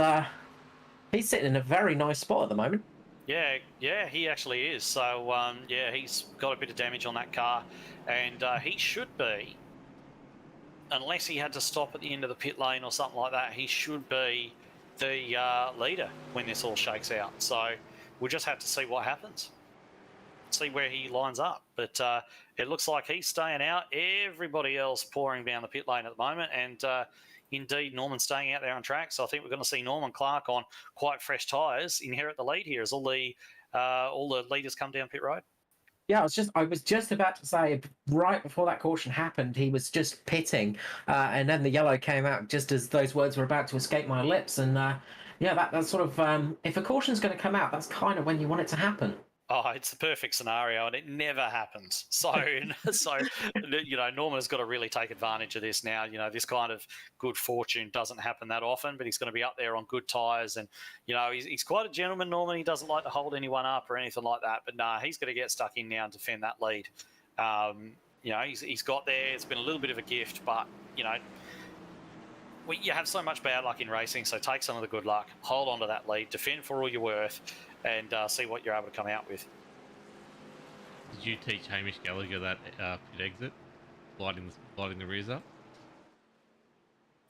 he's sitting in a very nice spot at the moment. Yeah, he actually is. So yeah, he's got a bit of damage on that car, and he should be. Unless he had to stop at the end of the pit lane or something like that, he should be the leader when this all shakes out. So we'll just have to see what happens, see where he lines up. But it looks like he's staying out. Everybody else pouring down the pit lane at the moment, and indeed Norman staying out there on track. So I think we're going to see Norman Clark on quite fresh tyres inherit the lead here as all the leaders come down pit road. Yeah, I was just about to say, right before that caution happened, he was just pitting, and then the yellow came out just as those words were about to escape my lips. And yeah, that's sort of, if a caution's going to come out, that's kind of when you want it to happen. Oh, it's the perfect scenario, and it never happens. So you know, Norman has got to really take advantage of this now. You know, this kind of good fortune doesn't happen that often, but he's going to be up there on good tyres, and you know, he's quite a gentleman. Norman, he doesn't like to hold anyone up or anything like that. But nah, he's going to get stuck in now and defend that lead. You know, he's got there. It's been a little bit of a gift, but you know, you have so much bad luck in racing, so take some of the good luck, hold on to that lead, defend for all you're worth, and see what you're able to come out with. Did you teach Hamish Gallagher that pit exit, lighting the rears up?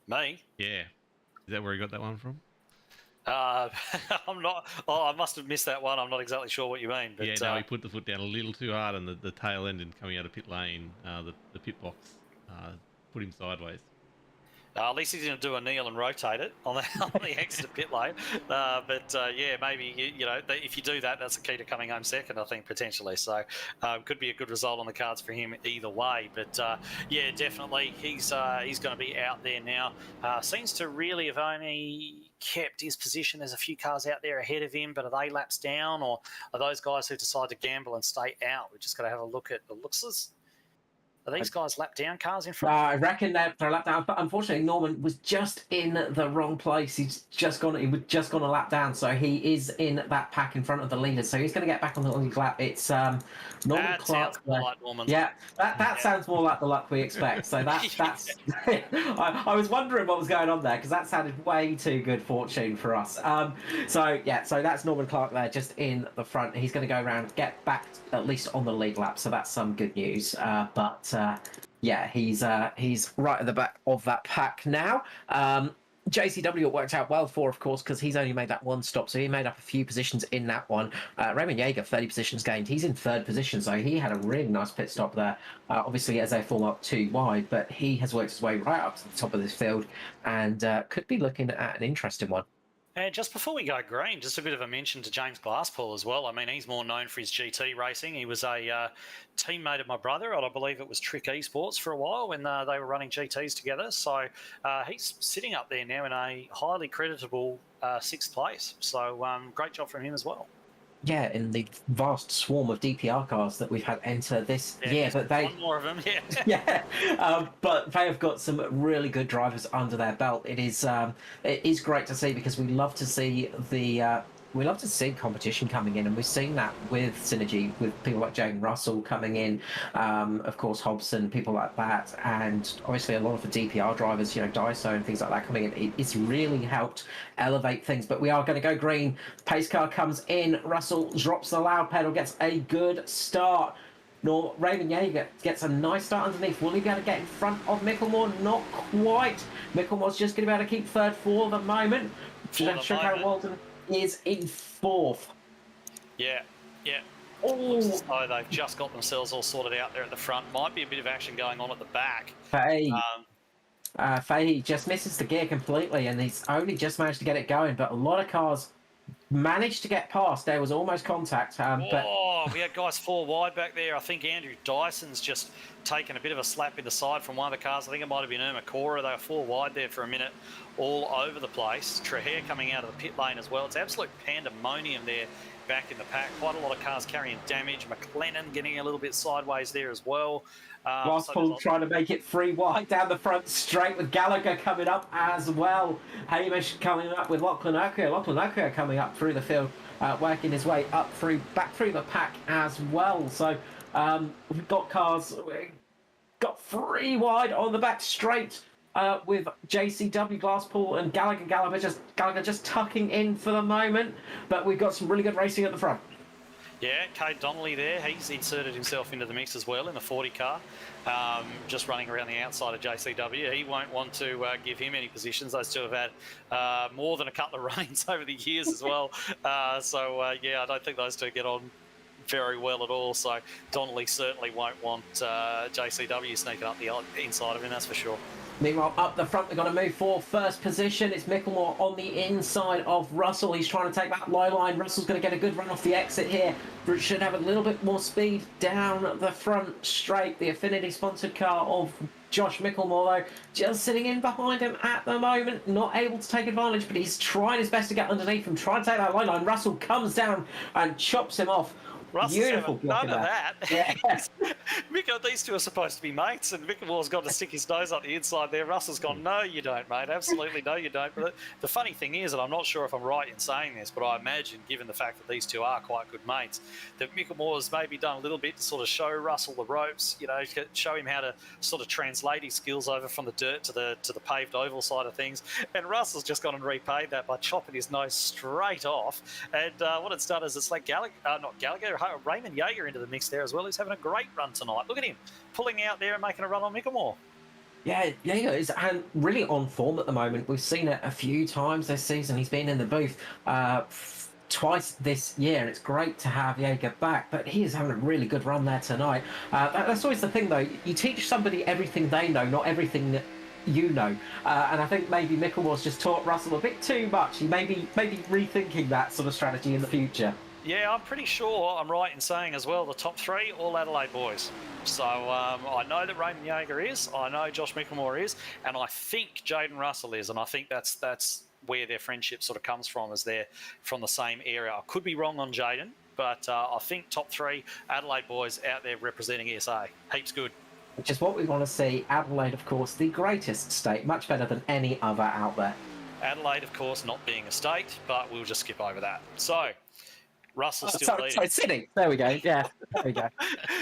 Me? Yeah. Is that where he got that one from? I'm not. Oh, I must have missed that one. I'm not exactly sure what you mean. But, yeah, no, he put the foot down a little too hard, and the tail end and coming out of pit lane, the pit box put him sideways. At least he didn't do a kneel and rotate it on the exit pit lane. But yeah, maybe, you know, if you do that, that's the key to coming home second, I think, potentially. So could be a good result on the cards for him either way. But yeah, definitely he's going to be out there now. Seems to really have only kept his position. There's a few cars out there ahead of him, but are they laps down, or are those guys who decide to gamble and stay out? We're just going to have a look at the looks. Are these guys lap down cars in front? I reckon they're lap down, but unfortunately Norman was just in the wrong place. He was just gone a lap down, so he is in that pack in front of the leaders. So he's going to get back on the lead lap. It's Norman that Clark. Sounds more like Norman's. Yeah, that sounds more like the luck we expect. So that's. I was wondering what was going on there because that sounded way too good fortune for us. So that's Norman Clark there, just in the front. He's going to go around, get back at least on the lead lap. So that's some good news. But yeah, he's right at the back of that pack now. JCW it worked out well for, of course, because he's only made that one stop, so he made up a few positions in that one. Raymond Jaeger, 30 positions gained. He's in third position, so he had a really nice pit stop there. Obviously, as they form up too wide, but he has worked his way right up to the top of this field and could be looking at an interesting one. And just before we go green, just a bit of a mention to James Glasspool as well. I mean, he's more known for his GT racing. He was a teammate of my brother, and I believe it was Trick Esports for a while when they were running GTs together. So he's sitting up there now in a highly creditable 6th place. So great job from him as well. Yeah, in the vast swarm of DPR cars that we've had enter this year, but one more of them, yeah. yeah, but they have got some really good drivers under their belt. It is great to see because we love to see the we love to see competition coming in, and we've seen that with Synergy, with people like Jaden Russell coming in, of course Hobson, people like that, and obviously a lot of the DPR drivers, Daiso and things like that coming in. It's really helped elevate things. But we are going to go green. Pace car comes in. Russell drops the loud pedal, gets a good start. Raymond Jaeger gets a nice start underneath. Will he be able to get in front of Micklemore? Not quite. Micklemore's just going to be able to keep third for the moment. Chicago Walton is in fourth. Yeah. Oh, Looks as though they've just got themselves all sorted out there at the front. Might be a bit of action going on at the back. Fahey just misses the gear completely, and he's only just managed to get it going. But a lot of cars managed to get past. There was almost contact. We had guys 4 wide back there. I think Andrew Dyson's just taken a bit of a slap in the side from one of the cars. I think it might have been Irma Cora. They were 4 wide there for a minute, all over the place. Trehair coming out of the pit lane as well. It's absolute pandemonium there back in the pack. Quite a lot of cars carrying damage. McLennan getting a little bit sideways there as well. Glasspool trying to make it 3 wide down the front straight, with Gallagher coming up as well. Hamish coming up with Lachlan Oakwood. Lachlan Oakwood coming up through the field, working his way back through the pack as well. So we've got cars, got 3 wide on the back straight, with JCW, Glasspool and Gallagher just tucking in for the moment. But we've got some really good racing at the front. Yeah, Cade Donnelly there. He's inserted himself into the mix as well in the 40 car, just running around the outside of JCW. He won't want to give him any positions. Those two have had more than a couple of runs over the years as well. I don't think those two get on very well at all. So Donnelly certainly won't want JCW sneaking up the inside of him, that's for sure. Meanwhile, up the front, they're going to move for first position. It's Micklemore on the inside of Russell. He's trying to take that low line. Russell's going to get a good run off the exit here. Should have a little bit more speed down the front straight. The Affinity sponsored car of Josh Micklemore, though, just sitting in behind him at the moment, not able to take advantage, but he's trying his best to get underneath him, trying to take that low line. Russell comes down and chops him off. Russell's Beautiful none of that. Yeah. These two are supposed to be mates, and Micklemore's got to stick his nose up the inside there. Russell's gone, no, you don't, mate. Absolutely, no, you don't. But the funny thing is, and I'm not sure if I'm right in saying this, but I imagine, given the fact that these two are quite good mates, that Micklemore's maybe done a little bit to sort of show Russell the ropes, show him how to sort of translate his skills over from the dirt to the paved oval side of things. And Russell's just gone and repaid that by chopping his nose straight off. And what it's done is it's like Raymond Jaeger into the mix there as well. He's having a great run tonight. Look at him pulling out there and making a run on Micklemore. Yeah, Jaeger is really on form at the moment. We've seen it a few times this season. He's been in the booth twice this year, and it's great to have Jaeger back, but he is having a really good run there tonight. That's always the thing, though. You teach somebody everything they know, not everything that you know. And I think maybe Micklemore's just taught Russell a bit too much. He may be rethinking that sort of strategy in the future. Yeah, I'm pretty sure I'm right in saying as well, the top 3, all Adelaide boys. So I know that Raymond Jaeger is, I know Josh Micklemore is, and I think Jaden Russell is, and I think that's where their friendship sort of comes from, as they're from the same area. I could be wrong on Jaden, but I think top 3 Adelaide boys out there representing ESA. Heaps good. Which is what we want to see. Adelaide, of course, the greatest state, much better than any other out there. Adelaide, of course, not being a state, but we'll just skip over that. So Russell's still leading. Sorry, Sydney. There we go. Yeah, there we go.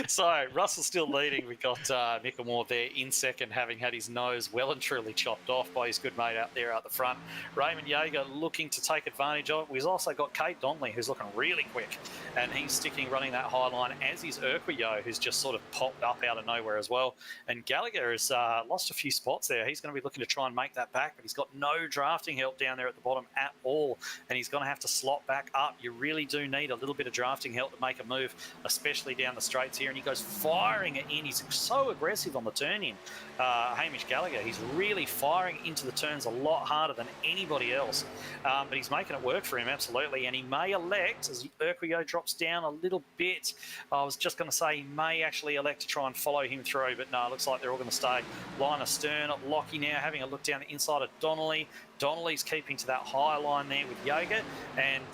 So Russell's still leading. We've got Micklemore there in second, having had his nose well and truly chopped off by his good mate out there at the front. Raymond Jaeger looking to take advantage of it. We've also got Cade Donnelly, who's looking really quick, and he's running that high line, as is Urquio, who's just sort of popped up out of nowhere as well. And Gallagher has lost a few spots there. He's going to be looking to try and make that back, but he's got no drafting help down there at the bottom at all, and he's going to have to slot back up. You really do need a little bit of drafting help to make a move, especially down the straights here, and he goes firing it in. He's so aggressive on the turn in. Hamish Gallagher, he's really firing into the turns a lot harder than anybody else, but he's making it work for him, absolutely. And he may elect, as Urquio drops down a little bit, I was just going to say he may actually elect to try and follow him through, but no, it looks like they're all going to stay line astern. Lockie now having a look down the inside of Donnelly. Donnelly's keeping to that high line there with Jaeger, and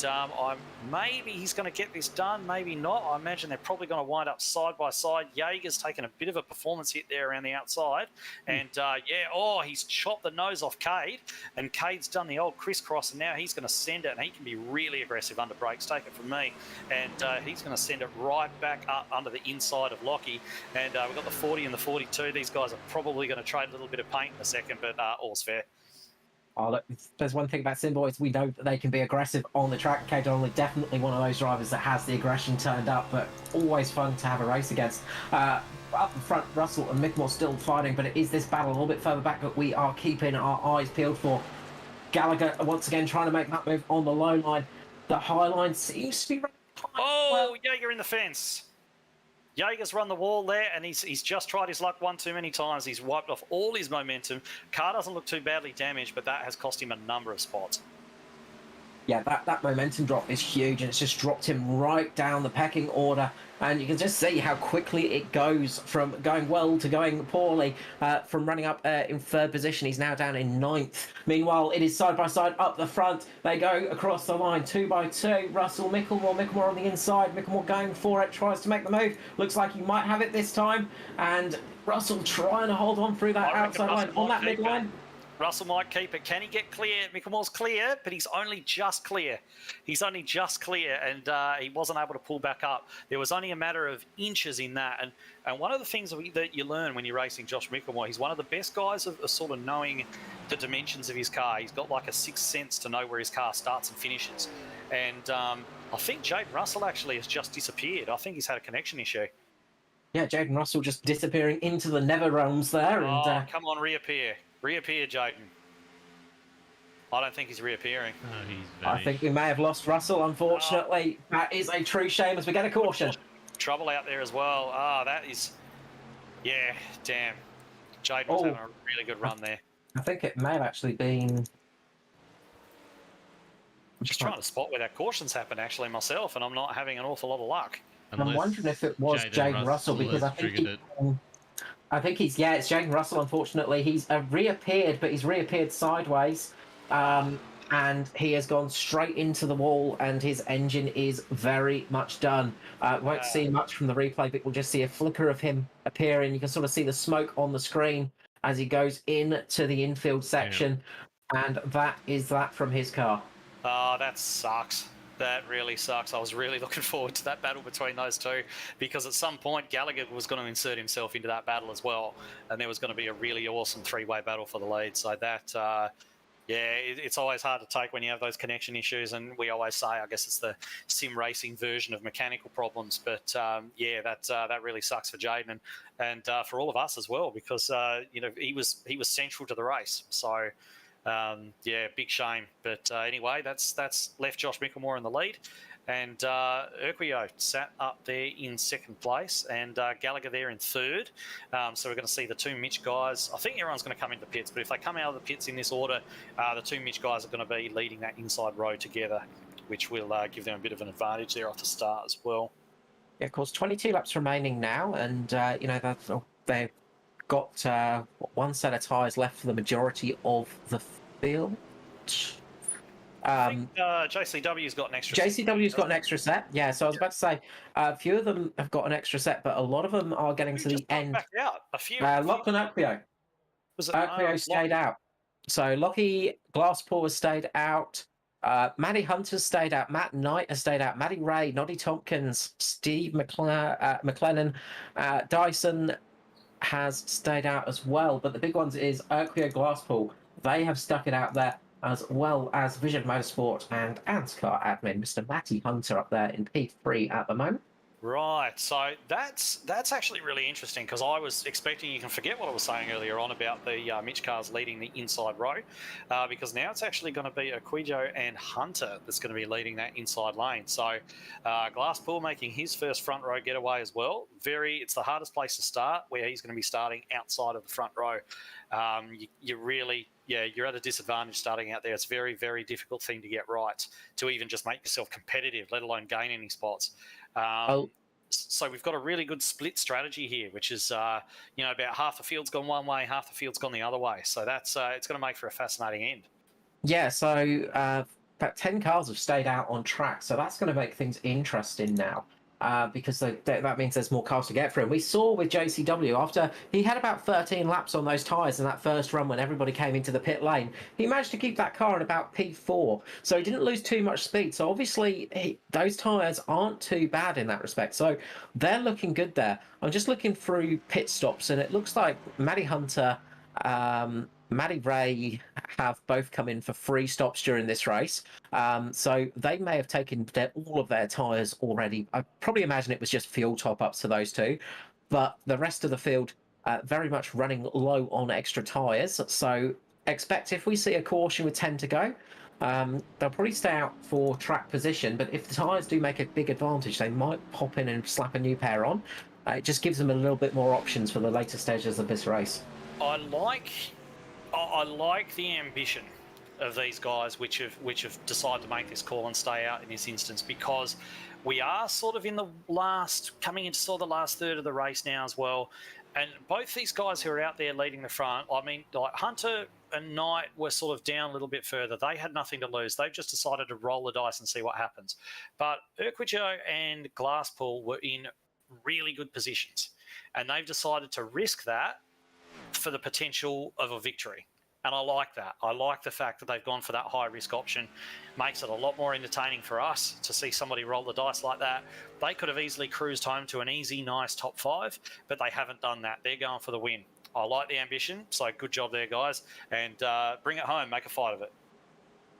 maybe he's going to get this done, maybe not. I imagine they're probably going to wind up side by side. Jaeger's taken a bit of a performance hit there around the outside, and he's chopped the nose off Cade, and Cade's done the old crisscross, and now he's going to send it, and he can be really aggressive under brakes, take it from me, and he's going to send it right back up under the inside of Lockie, and we've got the 40 and the 42. These guys are probably going to trade a little bit of paint in a second, but all's fair. Oh, look, there's one thing about Sim Boys. We know that they can be aggressive on the track. Cade Donnelly, definitely one of those drivers that has the aggression turned up, but always fun to have a race against. Up the front, Russell and Mickmore still fighting, but it is this battle a little bit further back that we are keeping our eyes peeled for. Gallagher, once again, trying to make that move on the low line. The high line seems to be running quite well. Jaeger in the fence. Jaeger's run the wall there, and he's just tried his luck one too many times. He's wiped off all his momentum. Car doesn't look too badly damaged, but that has cost him a number of spots. Yeah, that momentum drop is huge, and it's just dropped him right down the pecking order. And you can just see how quickly it goes from going well to going poorly. From running up in third position, he's now down in ninth. Meanwhile, it is side by side up the front. They go across the line 2 by 2. Russell, Micklemore on the inside. Micklemore going for it, tries to make the move. Looks like he might have it this time. And Russell trying to hold on through that outside line on that midline. Russell might keep it. Can he get clear? Micklemore's clear, but he's only just clear. And he wasn't able to pull back up. There was only a matter of inches in that. And one of the things that you learn when you're racing Josh Micklemore, he's one of the best guys of sort of knowing the dimensions of his car. He's got like a sixth sense to know where his car starts and finishes. And I think Jaden Russell actually has just disappeared. I think he's had a connection issue. Yeah, Jaden Russell just disappearing into the nether realms there. And come on, reappear. Reappear, Jaden. I don't think he's reappearing. I think we may have lost Russell, unfortunately. That is a true shame as we get a caution. Trouble out there as well. That is... Yeah, damn. Jaden was having a really good run there. I think it may have actually been... I'm just trying to spot where that caution's happened, actually, myself, and I'm not having an awful lot of luck. I'm wondering if it was Jaden Russell, because I think it's Jaden Russell, unfortunately. He's reappeared, but he's reappeared sideways. And he has gone straight into the wall, and his engine is very much done. Won't see much from the replay, but we'll just see a flicker of him appearing. You can sort of see the smoke on the screen as he goes into the infield section. And that is that from his car. Oh, that sucks. That really sucks. I was really looking forward to that battle between those two, because at some point Gallagher was going to insert himself into that battle as well, and there was going to be a really awesome three-way battle for the lead. So that, it's always hard to take when you have those connection issues, and we always say, I guess it's the sim racing version of mechanical problems. But that really sucks for Jaden and for all of us as well, because he was central to the race. So. Big shame. But anyway, that's left Josh Micklemore in the lead. And Urquio sat up there in second place, and Gallagher there in third. So we're going to see the two Mitch guys. I think everyone's going to come into the pits, but if they come out of the pits in this order, the two Mitch guys are going to be leading that inside row together, which will give them a bit of an advantage there off the start as well. Yeah, of course, 22 laps remaining now, and they've got one set of tyres left for the majority of the field. I think JCW's got an extra set. JCW's got an extra set, yeah. So I was about to say, a few of them have got an extra set, but a lot of them are getting to the end. Back out. A few. Lachlan Urquio. Urquio stayed out. So Lockie Glasspool has stayed out. Maddie Hunter's stayed out. Matt Knight has stayed out. Maddie Ray, Noddy Tompkins, Steve McLennan, Dyson has stayed out as well. But the big ones is Urquio Glasspool. They have stuck it out there, as well as Vision Motorsport and ANZCAR admin, Mr. Matty Hunter, up there in P3 at the moment. Right, so that's actually really interesting, because I was expecting you can forget what I was saying earlier on about the Mitch cars leading the inside row, because now it's actually going to be Aquijo and Hunter that's going to be leading that inside lane. So Glasspool making his first front row getaway as well. It's the hardest place to start, where he's going to be starting outside of the front row. You're at a disadvantage starting out there. It's a very, very difficult thing to get right, to even just make yourself competitive, let alone gain any spots. So we've got a really good split strategy here, which is, about half the field's gone one way, half the field's gone the other way. So that's it's going to make for a fascinating end. Yeah, so about 10 cars have stayed out on track, so that's going to make things interesting now. Because that means there's more cars to get through. And we saw with JCW, after he had about 13 laps on those tyres in that first run when everybody came into the pit lane, he managed to keep that car in about P4. So he didn't lose too much speed. So obviously, those tyres aren't too bad in that respect. So they're looking good there. I'm just looking through pit stops, and it looks like Matty Hunter, Matty Ray have both come in for 3 stops during this race. So they may have taken all of their tyres already. I probably imagine it was just fuel top-ups to those two. But the rest of the field very much running low on extra tyres. So expect if we see a caution with 10 to go, they'll probably stay out for track position. But if the tyres do make a big advantage, they might pop in and slap a new pair on. It just gives them a little bit more options for the later stages of this race. I like the ambition of these guys which have decided to make this call and stay out in this instance, because we are sort of coming into sort of the last third of the race now as well. And both these guys who are out there leading the front, I mean, like Hunter and Knight were sort of down a little bit further. They had nothing to lose. They've just decided to roll the dice and see what happens. But Urquijo and Glasspool were in really good positions, and they've decided to risk that for the potential of a victory. And I like that. I like the fact that they've gone for that high risk option. Makes it a lot more entertaining for us to see somebody roll the dice like that. They could have easily cruised home to an easy, nice top 5, but they haven't done that. They're going for the win. I like the ambition, so good job there, guys. And bring it home, make a fight of it.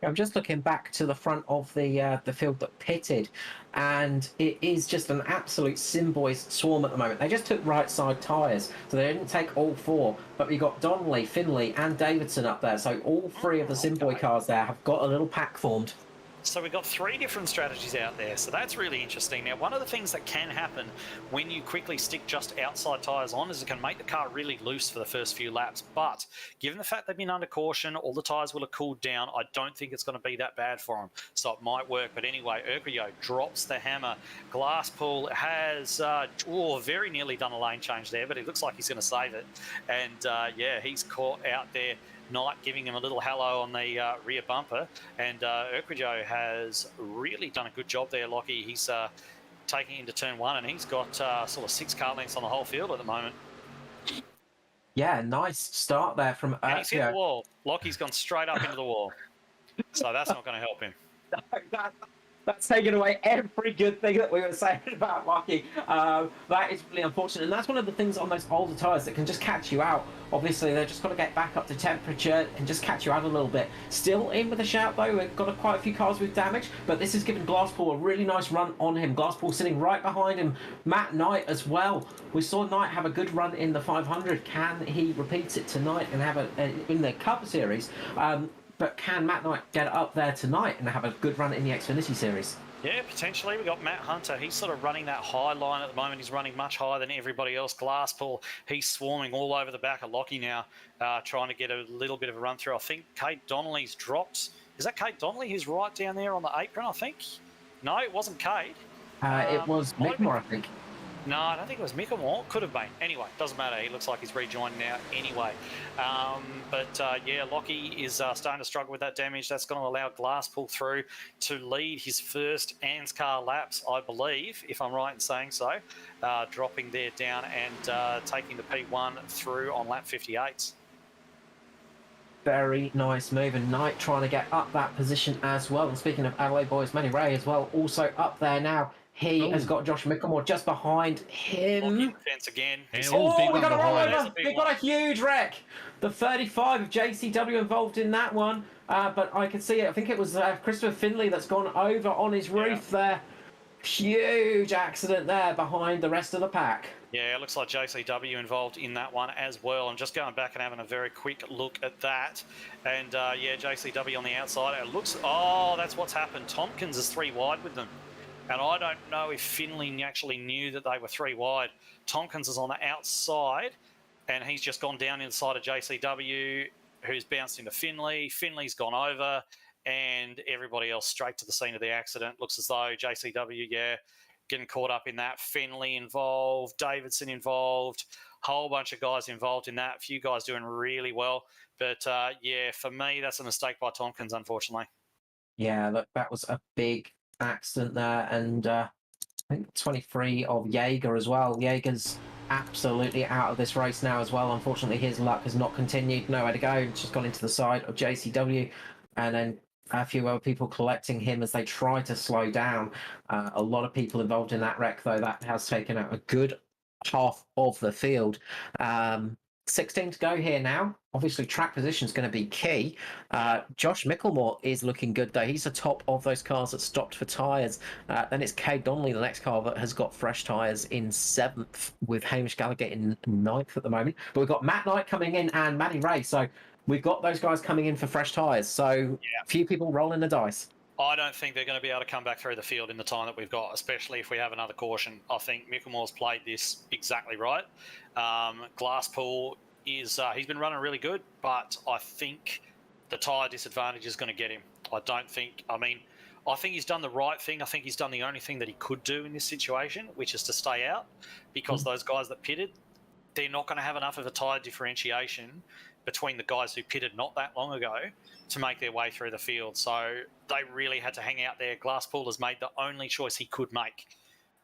I'm just looking back to the front of the field that pitted, and it is just an absolute Simboys swarm at the moment. They just took right side tyres, so they didn't take all 4, but we got Donnelly, Finley and Davidson up there, so all 3 of the Simboy cars there have got a little pack formed. So we've got 3 different strategies out there, so that's really interesting. Now, one of the things that can happen when you quickly stick just outside tyres on is it can make the car really loose for the first few laps, but given the fact they've been under caution, all the tyres will have cooled down, I don't think it's going to be that bad for them, so it might work. But anyway, Urquijo drops the hammer. Glasspool has very nearly done a lane change there, but it looks like he's going to save it. And yeah, he's caught out there. Knight giving him a little hello on the rear bumper, and Urquijo has really done a good job there, Lockie. He's taking into turn 1, and he's got sort of 6 car lengths on the whole field at the moment. Yeah, nice start there from and he's hit the wall. Lockie's gone straight up into the wall, so that's not going to help him. That's taking away every good thing that we were saying about Lockie. That is really unfortunate, and that's one of the things on those older tyres that can just catch you out. Obviously, they're just got to get back up to temperature and just catch you out a little bit. Still in with a shout, though. We've got quite a few cars with damage, but this has given Glasspool a really nice run on him. Glasspool sitting right behind him. Matt Knight as well. We saw Knight have a good run in the 500. Can he repeat it tonight and have in the Cup Series? But can Matt Knight get up there tonight and have a good run in the Xfinity Series? Yeah, potentially. We've got Matt Hunter. He's sort of running that high line at the moment. He's running much higher than everybody else. Glasspool, he's swarming all over the back of Lockie now, trying to get a little bit of a run through. I think Kate Donnelly's dropped. Is that Kate Donnelly who's right down there on the apron, I think? No, it wasn't Kate. It was Mickmore, I think. No, I don't think it was Micklemore. Could have been. Anyway, doesn't matter. He looks like he's rejoined now anyway. Yeah, Lockie is starting to struggle with that damage. That's going to allow Glasspool through to lead his first ANZCAR laps, I believe, if I'm right in saying so. Dropping there down and taking the P1 through on lap 58. Very nice move, and Knight trying to get up that position as well. And speaking of Adelaide boys, Manny Ray as well, also up there now. He has got Josh Micklemore just behind him. Blocking the fence again. We got a rollover. We got a huge wreck. The 35 of JCW involved in that one. But I can see it. I think it was Christopher Finley that's gone over on his roof there. Huge accident there behind the rest of the pack. Yeah, it looks like JCW involved in that one as well. I'm just going back and having a very quick look at that. And yeah, JCW on the outside. It looks, that's what's happened. Tompkins is 3 wide with them. And I don't know if Finley actually knew that they were 3 wide. Tompkins is on the outside, and he's just gone down inside of JCW, who's bounced into Finley. Finley's gone over, and everybody else straight to the scene of the accident. Looks as though JCW, getting caught up in that. Finley involved, Davidson involved. whole bunch of guys involved in that. A few guys doing really well. But, yeah, for me, that's a mistake by Tompkins, unfortunately. Yeah, look, that was a big accident there. And I think 23 of Jaeger as well. Jaeger's absolutely out of this race now as well. Unfortunately, his luck has not continued. Nowhere to go. It's just gone into the side of JCW. And then a few other people collecting him as they try to slow down. A lot of people involved in that wreck, though. That has taken out a good half of the field. 16 to go here now. Obviously, track position is going to be key. Josh Micklemore is looking good, though. He's the top of those cars that stopped for tyres. Then it's Cade Donnelly, the next car that has got fresh tyres, in 7th, with Hamish Gallagher in 9th at the moment. But we've got Matt Knight coming in and Matty Ray. So we've got those guys coming in for fresh tyres. So a few people rolling the dice. I don't think they're going to be able to come back through the field in the time that we've got, especially if we have another caution. I think Micklemore's played this exactly right. Glasspool is he's been running really good, but I think the tyre disadvantage is going to get him. I think he's done the right thing. I think he's done the only thing that he could do in this situation, which is to stay out, because those guys that pitted, they're not going to have enough of a tyre differentiation between the guys who pitted not that long ago to make their way through the field. So they really had to hang out there. Glasspool has made the only choice he could make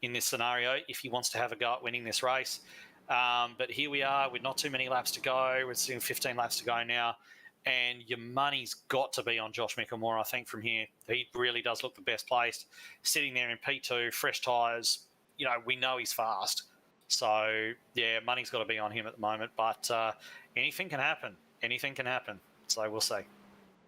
in this scenario if he wants to have a go at winning this race. But here we are with not too many laps to go. We're seeing 15 laps to go now. And your money's got to be on Josh Micklemore, I think, from here. He really does look the best placed. Sitting there in P2, fresh tyres, we know he's fast. So, yeah, money's got to be on him at the moment. But anything can happen. Anything can happen. So we'll see.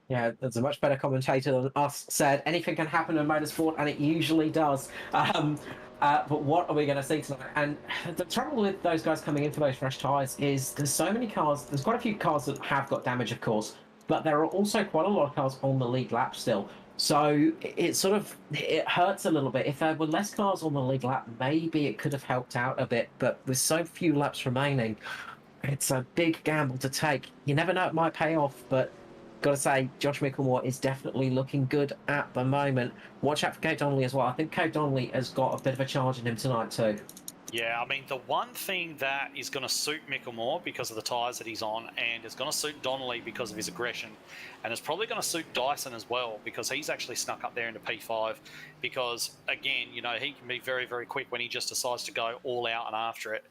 Yeah, there's a much better commentator than us said. Anything can happen in motorsport, and it usually does. But what are we going to see tonight? And the trouble with those guys coming in for those fresh tyres is there's so many cars. There's quite a few cars that have got damage, of course, but there are also quite a lot of cars on the lead lap still. So it hurts a little bit. If there were less cars on the lead lap, maybe it could have helped out a bit. But with so few laps remaining, it's a big gamble to take. You never know, it might pay off, but got to say, Josh Micklemore is definitely looking good at the moment. Watch out for Cade Donnelly as well. I think Cade Donnelly has got a bit of a charge in him tonight too. Yeah, the one thing that is going to suit Micklemore because of the tyres that he's on, and is going to suit Donnelly because of his aggression, and it's probably going to suit Dyson as well because he's actually snuck up there into P5 because, again, he can be very, very quick when he just decides to go all out and after it.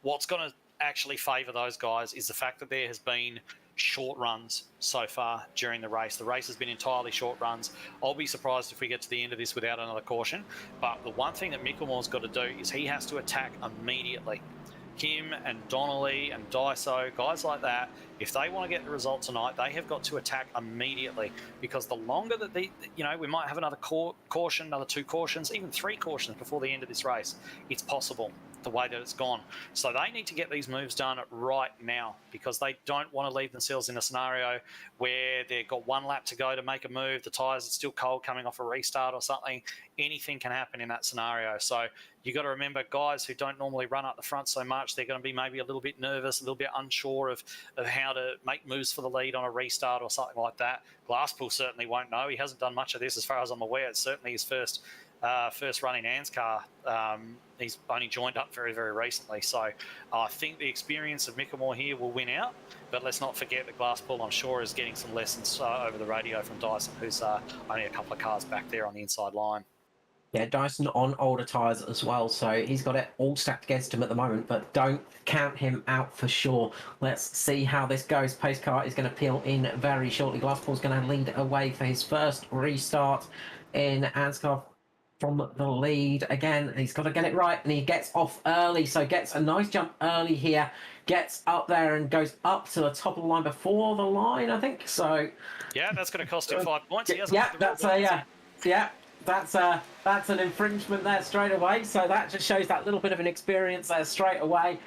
What's going to actually favour those guys is the fact that there has been short runs so far during the race. The race has been entirely short runs. I'll be surprised if we get to the end of this without another caution. But the one thing that Micklemore's got to do is he has to attack immediately. Him and Donnelly and Daiso, guys like that, if they want to get the result tonight, they have got to attack immediately because the longer that we might have another caution, another 2 cautions, even 3 cautions before the end of this race. It's possible the way that it's gone. So they need to get these moves done right now because they don't want to leave themselves in a scenario where they've got 1 lap to go to make a move, the tyres are still cold coming off a restart or something. Anything can happen in that scenario. So you got to remember, guys who don't normally run up the front so much, they're going to be maybe a little bit nervous, a little bit unsure of how to make moves for the lead on a restart or something like that. Glasspool certainly won't know. He hasn't done much of this as far as I'm aware. It's certainly his first run in ANZCAR. He's only joined up very, very recently. So I think the experience of Micklemore here will win out. But let's not forget that Glasspool, I'm sure, is getting some lessons over the radio from Dyson, who's only a couple of cars back there on the inside line. Yeah, Dyson on older tyres as well, so he's got it all stacked against him at the moment, but don't count him out for sure. Let's see how this goes. Pace car is going to peel in very shortly. Glasspool's going to lead away for his first restart in ANZCAR from the lead. Again, he's got to get it right, and he gets off early, so gets a nice jump early here, gets up there and goes up to the top of the line before the line, I think. So yeah, that's going to cost him 5 points. That's an infringement there straight away. So that just shows that little bit of an experience there straight away.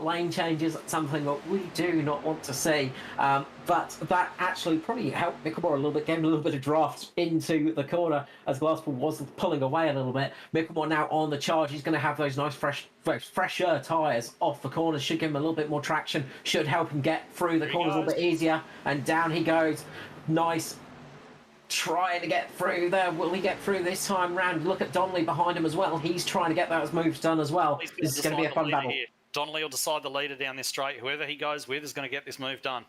Lane changes, something that we do not want to see. But that actually probably helped Micklemore a little bit, gave him a little bit of draft into the corner as Glasspool was pulling away a little bit. Micklemore now on the charge. He's going to have those nice fresher tyres off the corners. Should give him a little bit more traction. Should help him get through the corners a little bit easier. And down he goes. Nice. Trying to get through there. Will he get through this time round? Look at Donnelly behind him as well. He's trying to get those moves done as well. This is going to be a fun battle. Donnelly will decide the leader down this straight. Whoever he goes with is going to get this move done.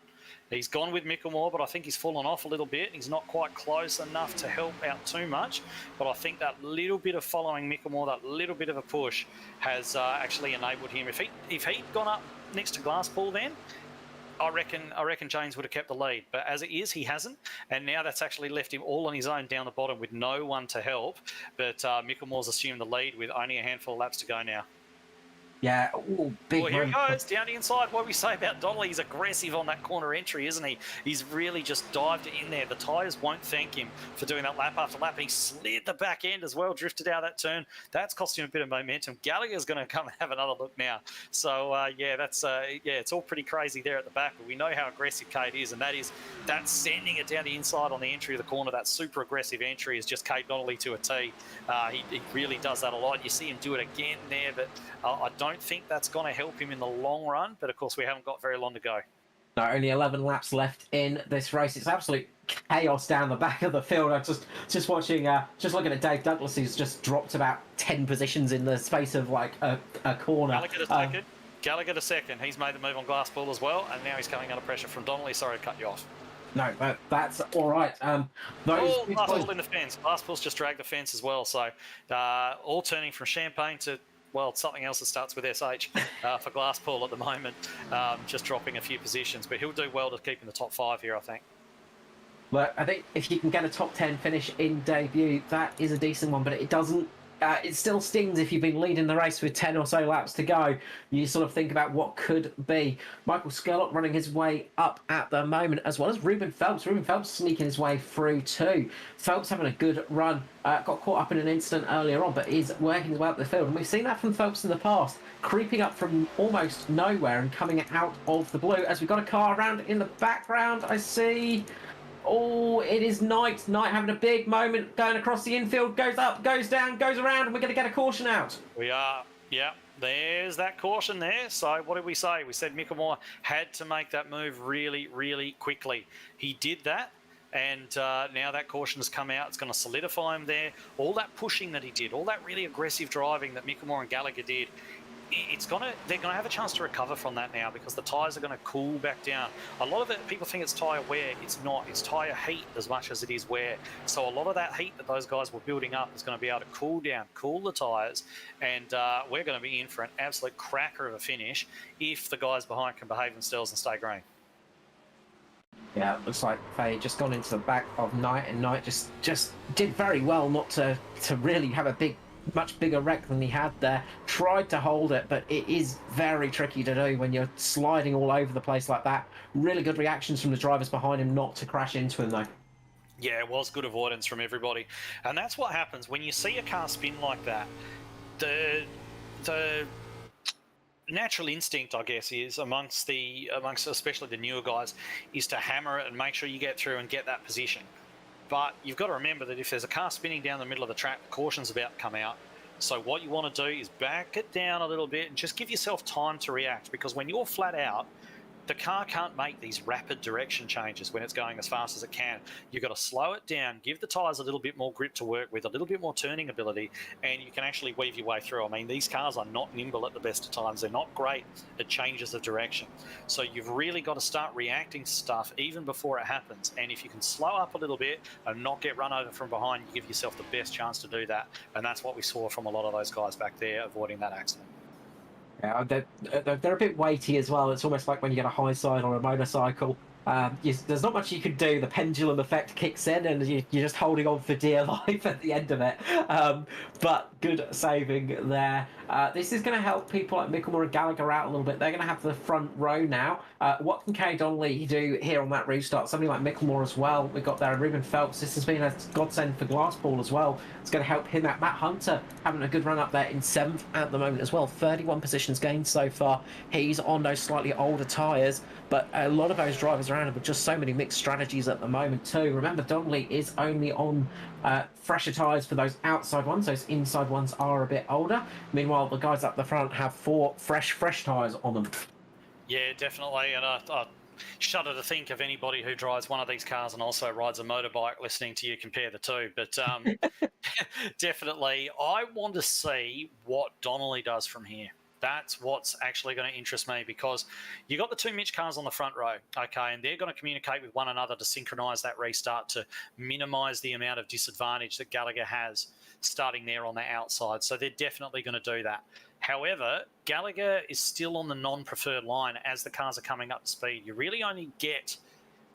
He's gone with Micklemore, but I think he's fallen off a little bit. He's not quite close enough to help out too much. But I think that little bit of following Micklemore, that little bit of a push, has actually enabled him. If he'd gone up next to Glasspool then, I reckon James would have kept the lead. But as it is, he hasn't. And now that's actually left him all on his own down the bottom with no one to help. But Micklemore's assumed the lead with only a handful of laps to go now. Yeah, big well, here he goes, down the inside. What do we say about Donnelly? He's aggressive on that corner entry, isn't he? He's really just dived in there. The tyres won't thank him for doing that lap after lap. He slid the back end as well, drifted out that turn. That's cost him a bit of momentum. Gallagher's going to come and have another look now. So, it's all pretty crazy there at the back. But we know how aggressive Cade is, and that's sending it down the inside on the entry of the corner. That super aggressive entry is just Cade Donnelly to a T. He really does that a lot. You see him do it again there, but I don't think that's going to help him in the long run, but of course we haven't got very long to go. No, only 11 laps left in this race. It's absolute chaos down the back of the field. I'm just watching, just looking at Dave Douglas, who's just dropped about 10 positions in the space of like a corner. Gallagher to second. He's made the move on Glasspool as well, and now he's coming under pressure from Donnelly. Sorry to cut you off. No, but that's all right. Glasspool in the fence. Glasspool's just dragged the fence as well. So all turning from Champagne to, well, something else that starts with SH for Glasspool at the moment, just dropping a few positions. But he'll do well to keep in the top 5 here, I think. But I think if you can get a top 10 finish in debut, that is a decent one. But it doesn't. It still stings if you've been leading the race with 10 or so laps to go. You sort of think about what could be. Michael Skerlock running his way up at the moment, as well as Ruben Phelps. Ruben Phelps sneaking his way through too. Phelps having a good run. Got caught up in an incident earlier on, but is working his way up the field. And we've seen that from Phelps in the past, creeping up from almost nowhere and coming out of the blue. As we've got a car around in the background, I see. Oh, it is Knight. Knight having a big moment, going across the infield, goes up, goes down, goes around, and we're going to get a caution out. We are, yeah. There's that caution there. So what did we say? We said Micklemore had to make that move really, really quickly. He did that, and now that caution has come out. It's going to solidify him there. All that pushing that he did, all that really aggressive driving that Micklemore and Gallagher did, they're going to have a chance to recover from that now because the tyres are going to cool back down. A lot of it, people think it's tyre wear. It's not. It's tyre heat as much as it is wear. So a lot of that heat that those guys were building up is going to be able to cool down, cool the tyres, and we're going to be in for an absolute cracker of a finish if the guys behind can behave themselves and stay green. Yeah, it looks like they just gone into the back of Knight, and Knight just did very well not to really have a much bigger wreck than he had there. Tried to hold it, but it is very tricky to do when you're sliding all over the place like that. Really good reactions from the drivers behind him not to crash into him though. Yeah, it was good avoidance from everybody. And that's what happens when you see a car spin like that. The natural instinct, I guess, is amongst especially the newer guys, is to hammer it and make sure you get through and get that position. But you've got to remember that if there's a car spinning down the middle of the track, caution's about to come out. So what you want to do is back it down a little bit and just give yourself time to react, because when you're flat out, the car can't make these rapid direction changes when it's going as fast as it can. You've got to slow it down, give the tyres a little bit more grip to work with, a little bit more turning ability, and you can actually weave your way through. I mean, these cars are not nimble at the best of times. They're not great at changes of direction. So you've really got to start reacting to stuff even before it happens. And if you can slow up a little bit and not get run over from behind, you give yourself the best chance to do that. And that's what we saw from a lot of those guys back there avoiding that accident. Yeah, they're a bit weighty as well. It's almost like when you get a high side on a motorcycle. There's not much you can do. The pendulum effect kicks in and you're just holding on for dear life at the end of it. But good saving there. This is going to help people like Micklemore and Gallagher out a little bit. They're going to have the front row now. What can Cade Donnelly do here on that restart? Somebody like Micklemore as well. We've got there and Ruben Phelps. This has been a godsend for Glasspool as well. It's going to help him out. Matt Hunter having a good run up there in 7th at the moment as well. 31 positions gained so far. He's on those slightly older tyres, but a lot of those drivers around him with just so many mixed strategies at the moment too. Remember, Donnelly is only on fresher tyres for those outside ones. Those inside ones are a bit older. Meanwhile, the guys up the front have 4 fresh tyres on them. Yeah, definitely. And I shudder to think of anybody who drives one of these cars and also rides a motorbike listening to you compare the two. But definitely, I want to see what Donnelly does from here. That's what's actually going to interest me, because you got the two Mitch cars on the front row, okay, and they're going to communicate with one another to synchronise that restart to minimise the amount of disadvantage that Gallagher has starting there on the outside. So they're definitely going to do that. However, Gallagher is still on the non-preferred line as the cars are coming up to speed. You really only get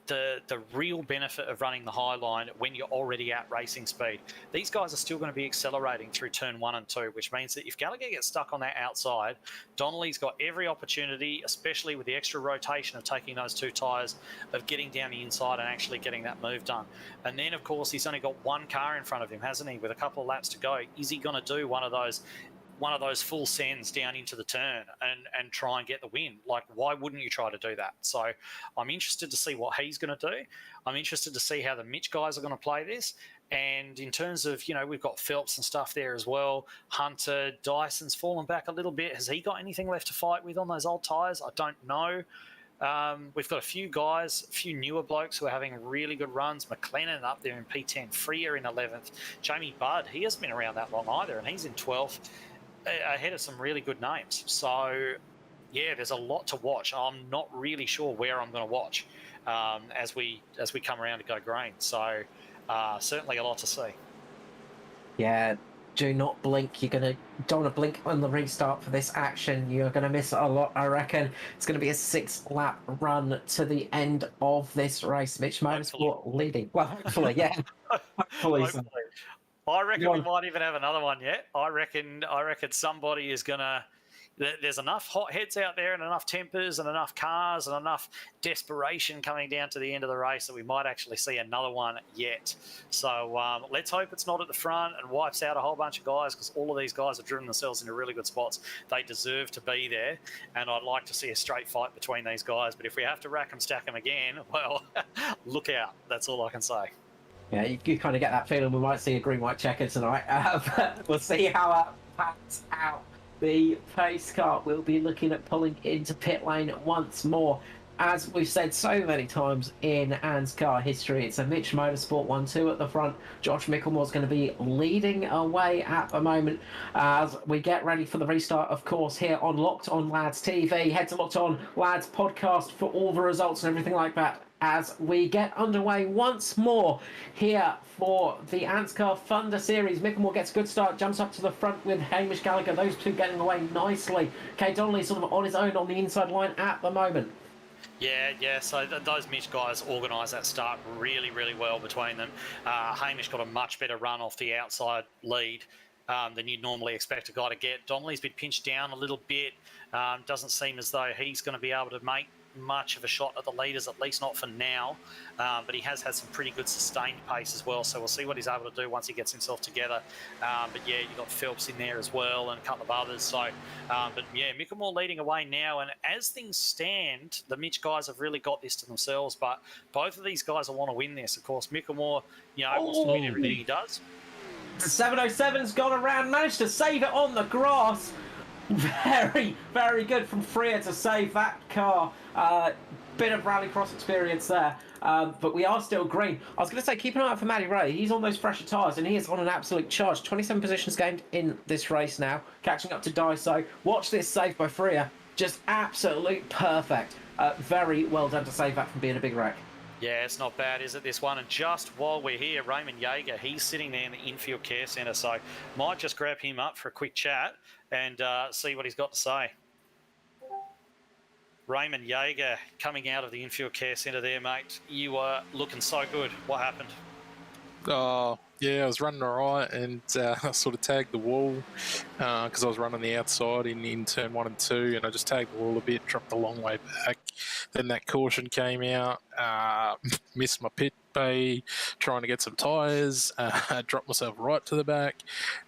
the real benefit of running the high line when you're already at racing speed. These guys are still going to be accelerating through turn 1 and 2, which means that if Gallagher gets stuck on that outside, Donnelly's got every opportunity, especially with the extra rotation of taking those two tyres, of getting down the inside and actually getting that move done. And then, of course, he's only got one car in front of him, hasn't he, with a couple of laps to go. Is he going to do one of those full sends down into the turn and try and get the win? Like, why wouldn't you try to do that? So I'm interested to see what he's going to do. I'm interested to see how the Mitch guys are going to play this. And in terms of, we've got Phelps and stuff there as well. Hunter, Dyson's fallen back a little bit. Has he got anything left to fight with on those old tyres? I don't know. We've got a few guys, a few newer blokes who are having really good runs. McLennan up there in P10, Freer in 11th. Jamie Budd, he hasn't been around that long either, and he's in 12th. Ahead of some really good names. So, yeah, there's a lot to watch. I'm not really sure where I'm going to watch as we come around to go green. So, certainly a lot to see. Yeah, do not blink. Don't want to blink on the restart for this action. You're going to miss a lot, I reckon. It's going to be a 6-lap run to the end of this race. Mitch Motorsport leading. Well, hopefully, yeah. Hopefully. I reckon we might even have another one yet. I reckon somebody is going to... There's enough hot heads out there and enough tempers and enough cars and enough desperation coming down to the end of the race that we might actually see another one yet. So let's hope it's not at the front and wipes out a whole bunch of guys, because all of these guys have driven themselves into really good spots. They deserve to be there, and I'd like to see a straight fight between these guys. But if we have to rack them, stack them again, well, look out. That's all I can say. Yeah, you kind of get that feeling we might see a green-white checker tonight. But we'll see how that pans out. The pace car will be looking at pulling into pit lane once more. As we've said so many times in ANZCAR history, it's a Mitch Motorsport 1-2 at the front. Josh Micklemore's going to be leading away at the moment as we get ready for the restart, of course, here on Locked On Lads TV. Head to Locked On Lads podcast for all the results and everything like that as we get underway once more here for the ANZCAR Thunder series. Micklemore gets a good start, jumps up to the front with Hamish Gallagher. Those two getting away nicely. Kay Donnelly sort of on his own on the inside line at the moment. Yeah. So those Mitch guys organised that start really, really well between them. Hamish got a much better run off the outside lead than you'd normally expect a guy to get. Donnelly's been pinched down a little bit. Doesn't seem as though he's going to be able to make much of a shot at the leaders, at least not for now. But he has had some pretty good sustained pace as well, so we'll see what he's able to do once he gets himself together. But yeah, you've got Phelps in there as well and a couple of others. So, but yeah, Micklemore leading away now. And as things stand, the Mitch guys have really got this to themselves. But both of these guys will want to win this. Of course, Micklemore, wants to win everything he does. 707's gone around, managed to save it on the grass. Very, very good from Freer to save that car. Bit of rallycross experience there. But we are still green. I was going to say, keep an eye out for Matty Ray. He's on those fresher tyres, and he is on an absolute charge. 27 positions gained in this race now, catching up to Daiso. Watch this save by Freer. Just absolute perfect. Very well done to save that from being a big wreck. Yeah, it's not bad, is it, this one? And just while we're here, Raymond Jaeger, he's sitting there in the infield care centre, so might just grab him up for a quick chat and see what he's got to say. Raymond Jaeger coming out of the infield care centre there, mate. You were looking so good. What happened? Yeah, I was running all right, and I sort of tagged the wall because I was running the outside in turn 1 and 2, and I just tagged the wall a bit, dropped a long way back. Then that caution came out, missed my pit bay, trying to get some tyres, dropped myself right to the back,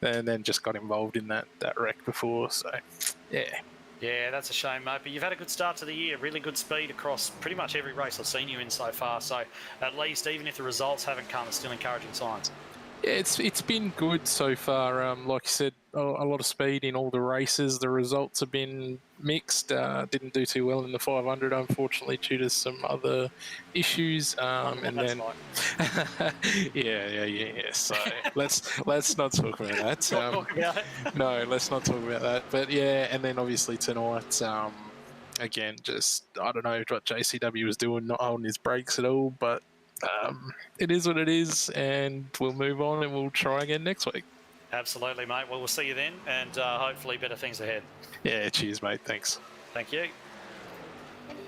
and then just got involved in that wreck before, so yeah. Yeah, that's a shame, mate. But you've had a good start to the year, really good speed across pretty much every race I've seen you in so far. So at least, even if the results haven't come, it's still encouraging signs. Yeah, it's been good so far. Like you said, a lot of speed in all the races. The results have been mixed. Didn't do too well in the 500, unfortunately, due to some other issues. And That's then, like. yeah. So let's not talk about that. Not talk about it. No, let's not talk about that. But yeah, and then obviously tonight, again, just I don't know what JCW was doing, not holding his brakes at all, but. It is what it is, and we'll move on and we'll try again next week. Absolutely, mate. Well, we'll see you then, and hopefully better things ahead. Yeah, cheers, mate. Thanks. Thank you.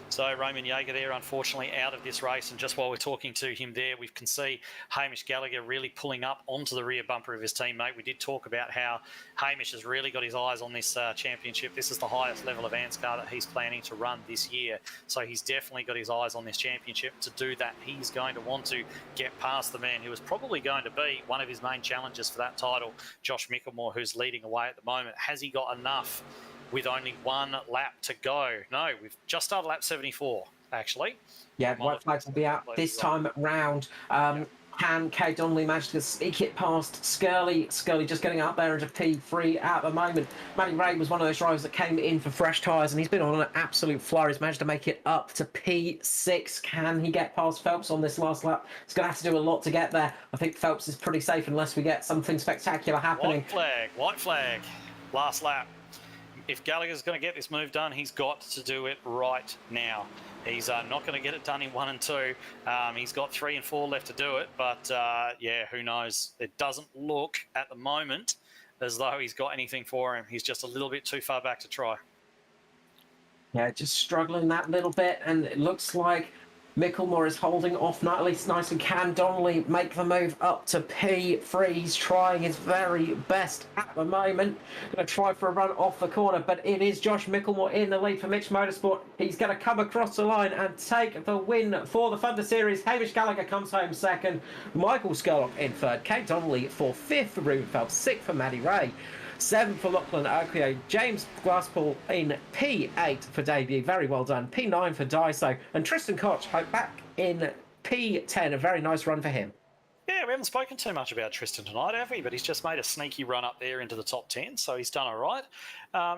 So Raymond Jaeger there, unfortunately, out of this race. And just while we're talking to him there, we can see Hamish Gallagher really pulling up onto the rear bumper of his teammate. We did talk about how Hamish has really got his eyes on this championship. This is the highest level of ANZCAR that he's planning to run this year. So he's definitely got his eyes on this championship. To do that, he's going to want to get past the man who is probably going to be one of his main challenges for that title, Josh Mickelmore, who's leading away at the moment. Has he got enough with only one lap to go? No, we've just started lap 74, actually. Yeah, white flags will be out this time round. Can Kay Donnelly manage to sneak it past Scurley? Scurley just getting up there into P3 at the moment. Matty Ray was one of those drivers that came in for fresh tyres, and he's been on an absolute flurry. He's managed to make it up to P6. Can he get past Phelps on this last lap? He's going to have to do a lot to get there. I think Phelps is pretty safe unless we get something spectacular happening. White flag, last lap. If Gallagher's going to get this move done, he's got to do it right now. He's not going to get it done in 1 and 2. He's got 3 and 4 left to do it, but yeah, who knows? It doesn't look at the moment as though he's got anything for him. He's just a little bit too far back to try. Yeah, just struggling that little bit, and it looks like Mickelmore is holding off nicely. Can Donnelly make the move up to P3? He's trying his very best at the moment. Going to try for a run off the corner, but it is Josh Mickelmore in the lead for Mitch Motorsport. He's going to come across the line and take the win for the Thunder Series. Hamish Gallagher comes home second. Michael Skurlock in third. Kate Donnelly for fifth for Ruben Phelps. Sixth for Matty Ray. 7 for Lachlan Oakio. James Glasspool in P8 for debut. Very well done. P9 for Daiso. And Tristan Koch back in P10. A very nice run for him. Yeah, we haven't spoken too much about Tristan tonight, have we? But he's just made a sneaky run up there into the top 10, so he's done all right.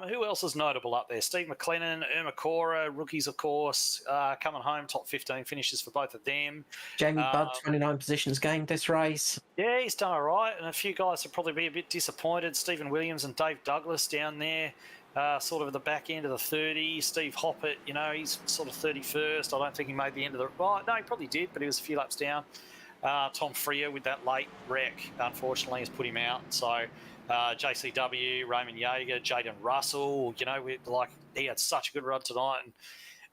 Who else is notable up there? Steve McLennan, Irma Cora, rookies, of course, coming home, top 15 finishes for both of them. Jamie Budd, 29 positions gained this race. Yeah, he's done all right, and a few guys will probably be a bit disappointed. Stephen Williams and Dave Douglas down there. Sort of at the back end of the 30s. Steve Hoppett, you know, he's sort of 31st. I don't think he made the end of the... Well, no, he probably did, but he was a few laps down. Tom Freer with that late wreck, unfortunately, has put him out. So JCW, Raymond Jaeger, Jaden Russell, you know, he had such a good run tonight. And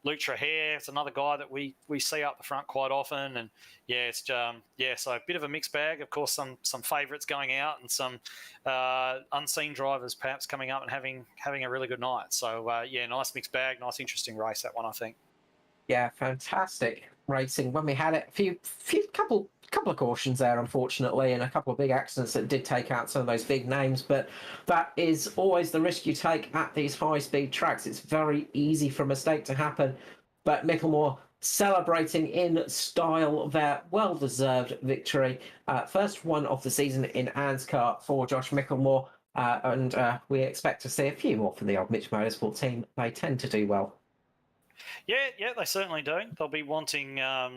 Luke Trahair, it's another guy that we see up the front quite often. And yeah, it's so a bit of a mixed bag. Of course, some favourites going out and some unseen drivers perhaps coming up and having a really good night. So yeah, nice mixed bag, nice interesting race, that one, I think. Yeah, fantastic racing. When we had it, couple of cautions there, unfortunately, and a couple of big accidents that did take out some of those big names. But that is always the risk you take at these high-speed tracks. It's very easy for a mistake to happen. But Mickelmore celebrating in style their well-deserved victory. First one of the season in ANZCAR for Josh Mickelmore. And we expect to see a few more from the old Mitch Motorsport team. They tend to do well. Yeah, they certainly do. They'll be wanting, I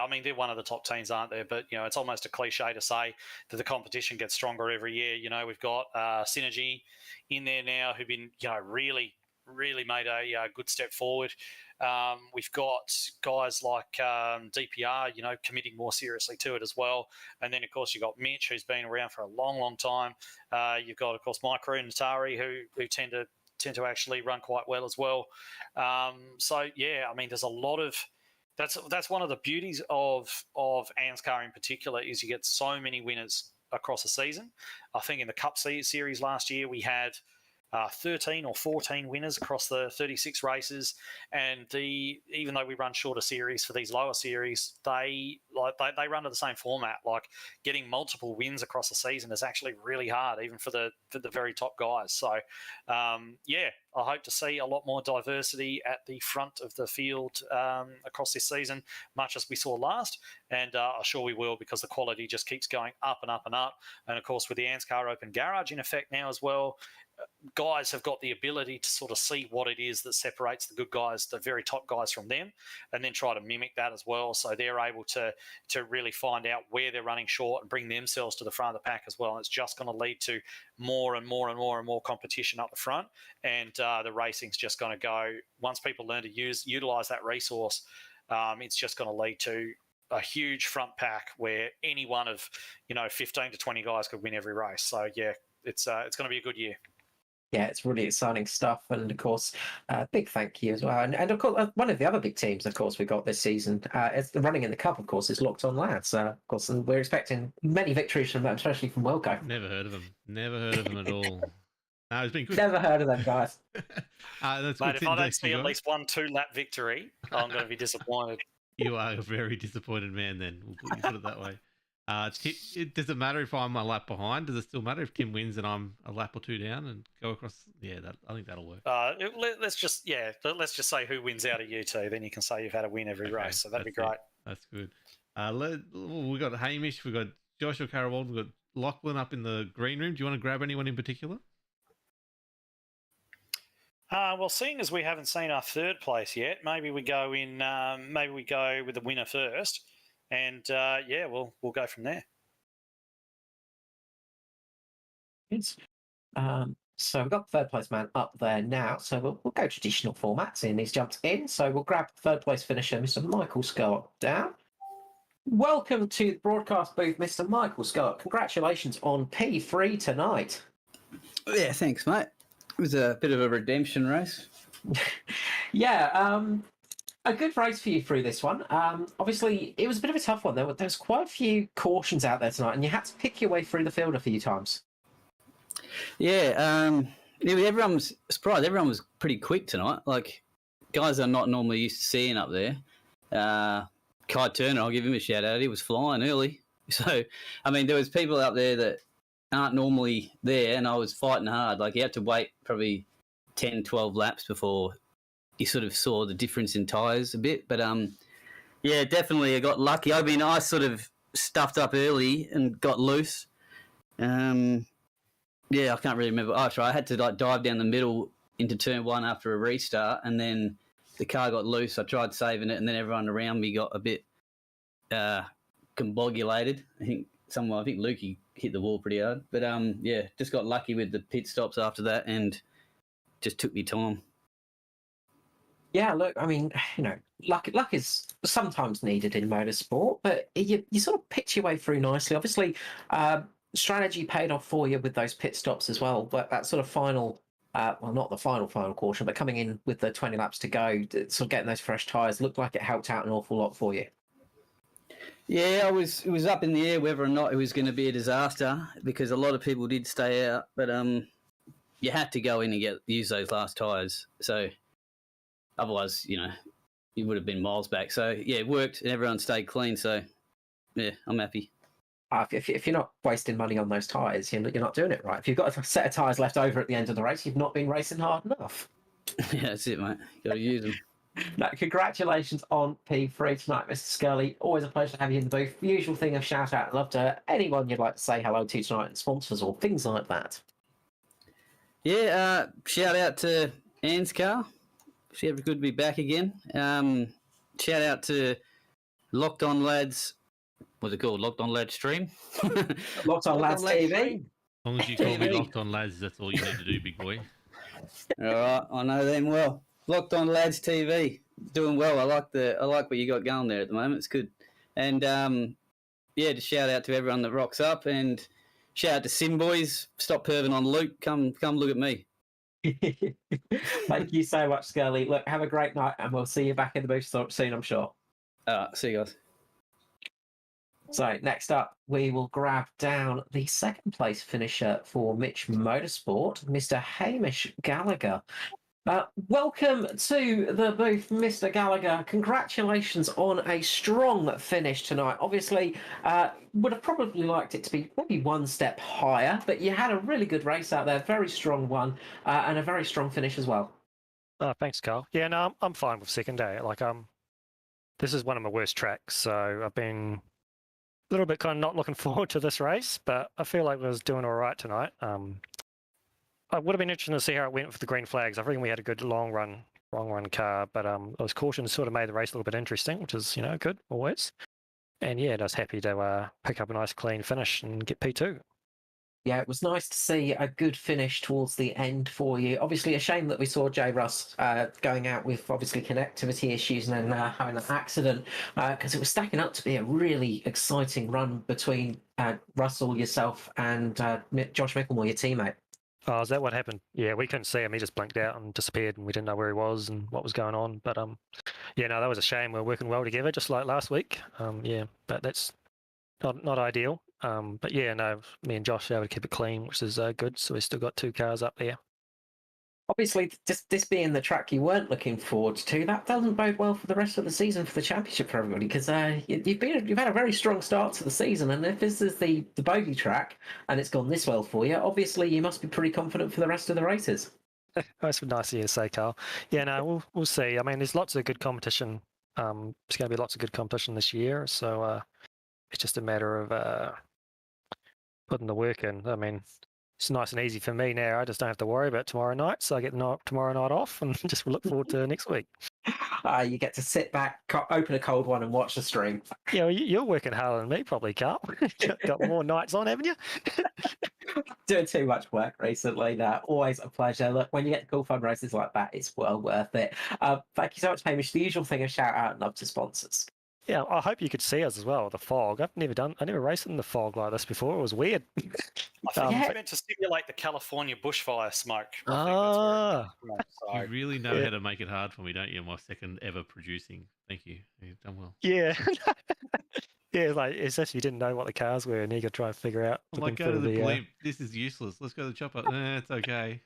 mean, they're one of the top teams, aren't they? But, you know, it's almost a cliche to say that the competition gets stronger every year. You know, we've got Synergy in there now who've been, you know, really made a good step forward. We've got guys like DPR, you know, committing more seriously to it as well. And then, of course, you've got Mitch, who's been around for a long time. You've got, of course, Micro and Natari, who tend to actually run quite well as well. So yeah, I mean, there's a lot of that's one of the beauties of ANZCAR in particular is you get so many winners across a season. I think in the Cup Series last year we had 13 or 14 winners across the 36 races, and even though we run shorter series for these lower series, they run to the same format. Like, getting multiple wins across the season is actually really hard, even for the very top guys. So I hope to see a lot more diversity at the front of the field across this season, much as we saw last, and I'm sure we will, because the quality just keeps going up and up and up. And of course, with the ANZCAR Open Garage in effect now as well, guys have got the ability to sort of see what it is that separates the good guys, the very top guys, from them, and then try to mimic that as well. So they're able to really find out where they're running short and bring themselves to the front of the pack as well. And it's just going to lead to more and more and more and more competition up the front. And the racing's just going to go, once people learn to utilize that resource, it's just going to lead to a huge front pack where any one of 15 to 20 guys could win every race. So yeah, it's going to be a good year. Yeah, it's really exciting stuff. And of course, big thank you as well. And of course, one of the other big teams, of course, we got this season, it's the running in the cup, of course, is Locked On Lads. Of course, and we're expecting many victories from them, especially from Wilco. Never heard of them. Never heard of them at all. No, it's been good. Never heard of them, guys. That's Mate, good. if I don't see at least 1-2 lap victory, I'm going to be disappointed. You are a very disappointed man then. We'll put it that way. Does it matter if I'm a lap behind? Does it still matter if Tim wins and I'm a lap or two down and go across? Yeah, I think that'll work. Let's just say who wins out of you two. Then you can say you've had a win every race. So that'd be great. That's good. We've got Hamish, we've got Joshua Carrawald, we've got Lachlan up in the green room. Do you want to grab anyone in particular? Well, seeing as we haven't seen our third place yet, maybe we go with the winner first. And we'll go from there. So we've got the third place man up there now. So we'll go traditional formats in. He's jumped in. So we'll grab third place finisher, Mr. Michael Scott, down. Welcome to the broadcast booth, Mr. Michael Scott. Congratulations on P3 tonight. Yeah, thanks, mate. It was a bit of a redemption race. Yeah, a good race for you through this one. Obviously, it was a bit of a tough one. There was quite a few cautions out there tonight, and you had to pick your way through the field a few times. Yeah, everyone was surprised. Everyone was pretty quick tonight. Like, guys I'm not normally used to seeing up there. Kai Turner, I'll give him a shout out. He was flying early. So, I mean, there was people up there that aren't normally there, and I was fighting hard. Like, you had to wait probably 10, 12 laps before you sort of saw the difference in tyres a bit. But, yeah, definitely I got lucky. I mean, I sort of stuffed up early and got loose. Yeah, I can't really remember. Oh, I had to dive down the middle into turn one after a restart, and then the car got loose. I tried saving it, and then everyone around me got a bit combobulated. I think Lukey hit the wall pretty hard. But, yeah, just got lucky with the pit stops after that and just took me time. Yeah, look, I mean, luck is sometimes needed in motorsport, but you sort of picked your way through nicely. Obviously, strategy paid off for you with those pit stops as well. But that sort of final, well, not the final caution, but coming in with the 20 laps to go, sort of getting those fresh tyres, looked like it helped out an awful lot for you. Yeah, it was up in the air whether or not it was going to be a disaster, because a lot of people did stay out, but you had to go in and use those last tyres. So otherwise, you would have been miles back. So yeah, it worked and everyone stayed clean. So yeah, I'm happy. If you're not wasting money on those tyres, you're not doing it right. If you've got a set of tyres left over at the end of the race, you've not been racing hard enough. Yeah, that's it, mate. Got to use them. No, congratulations on P3 tonight, Mr. Scully. Always a pleasure to have you in the booth. The usual thing of shout out and love to anyone you'd like to say hello to tonight, and sponsors or things like that. Yeah, shout out to ANZCAR. It's good to be back again. Shout out to Locked On Lads. What's it called? Locked On Lads Stream? Locked On Lads TV. As long as you call me Locked On Lads, that's all you need to do, big boy. All right, I know them well. Locked On Lads TV, doing well. I like what you got going there at the moment. It's good. And yeah, just shout out to everyone that rocks up, and shout out to Sim Boys. Stop perving on Luke. Come look at me. Thank you so much, Scully. Look, have a great night, and we'll see you back in the booth soon, I'm sure. See you guys. So next up, we will grab down the second place finisher for Mitch Motorsport, Mr. Hamish Gallagher. Welcome to the booth, Mr. Gallagher. Congratulations on a strong finish tonight. Obviously, would have probably liked it to be maybe one step higher, but you had a really good race out there, very strong one, and a very strong finish as well. Oh, thanks, Carl. Yeah, no, I'm fine with second day. Like, this is one of my worst tracks, so I've been a little bit kind of not looking forward to this race, but I feel like I was doing all right tonight. I would have been interested to see how it went for the green flags. I think we had a good long run car, but I was cautioned, sort of made the race a little bit interesting, which is, good always. And yeah, I was happy to pick up a nice clean finish and get P2. Yeah, it was nice to see a good finish towards the end for you. Obviously, a shame that we saw J. Russ going out with obviously connectivity issues and then having an accident, because it was stacking up to be a really exciting run between Russell, yourself, and Josh Micklemore, your teammate. Oh, is that what happened? Yeah, we couldn't see him. He just blinked out and disappeared, and we didn't know where he was and what was going on. But yeah, no, that was a shame. We're working well together, just like last week. Yeah, but that's not ideal. But yeah, no, me and Josh are able to keep it clean, which is good. So we've still got 2 cars up there. Obviously, this being the track you weren't looking forward to, that doesn't bode well for the rest of the season for the championship for everybody, because you've had a very strong start to the season, and if this is the bogey track and it's gone this well for you, obviously you must be pretty confident for the rest of the races. That's nice of you to say, Carl. Yeah, no, we'll see. I mean, there's lots of good competition. There's going to be lots of good competition this year, so it's just a matter of putting the work in. I mean, it's nice and easy for me now. I just don't have to worry about tomorrow night, so I get tomorrow night off and just look forward to next week. You get to sit back, open a cold one, and watch the stream. Yeah, well, you're working harder than me, probably, Carl. Got more nights on, haven't you? Doing too much work recently. No, always a pleasure. Look, when you get cool fun races like that, it's well worth it. Thank you so much, Hamish. The usual thing, a shout out and love to sponsors. Yeah, I hope you could see us as well, the fog. I never raced in the fog like this before. It was weird. I think it's meant to simulate the California bushfire smoke. You really know how to make it hard for me, don't you? My second ever producing. Thank you. You've done well. Yeah. Yeah, like, it's actually you didn't know what the cars were and you could try and figure out. I'm like, go to the blimp. This is useless. Let's go to the chopper. It's okay.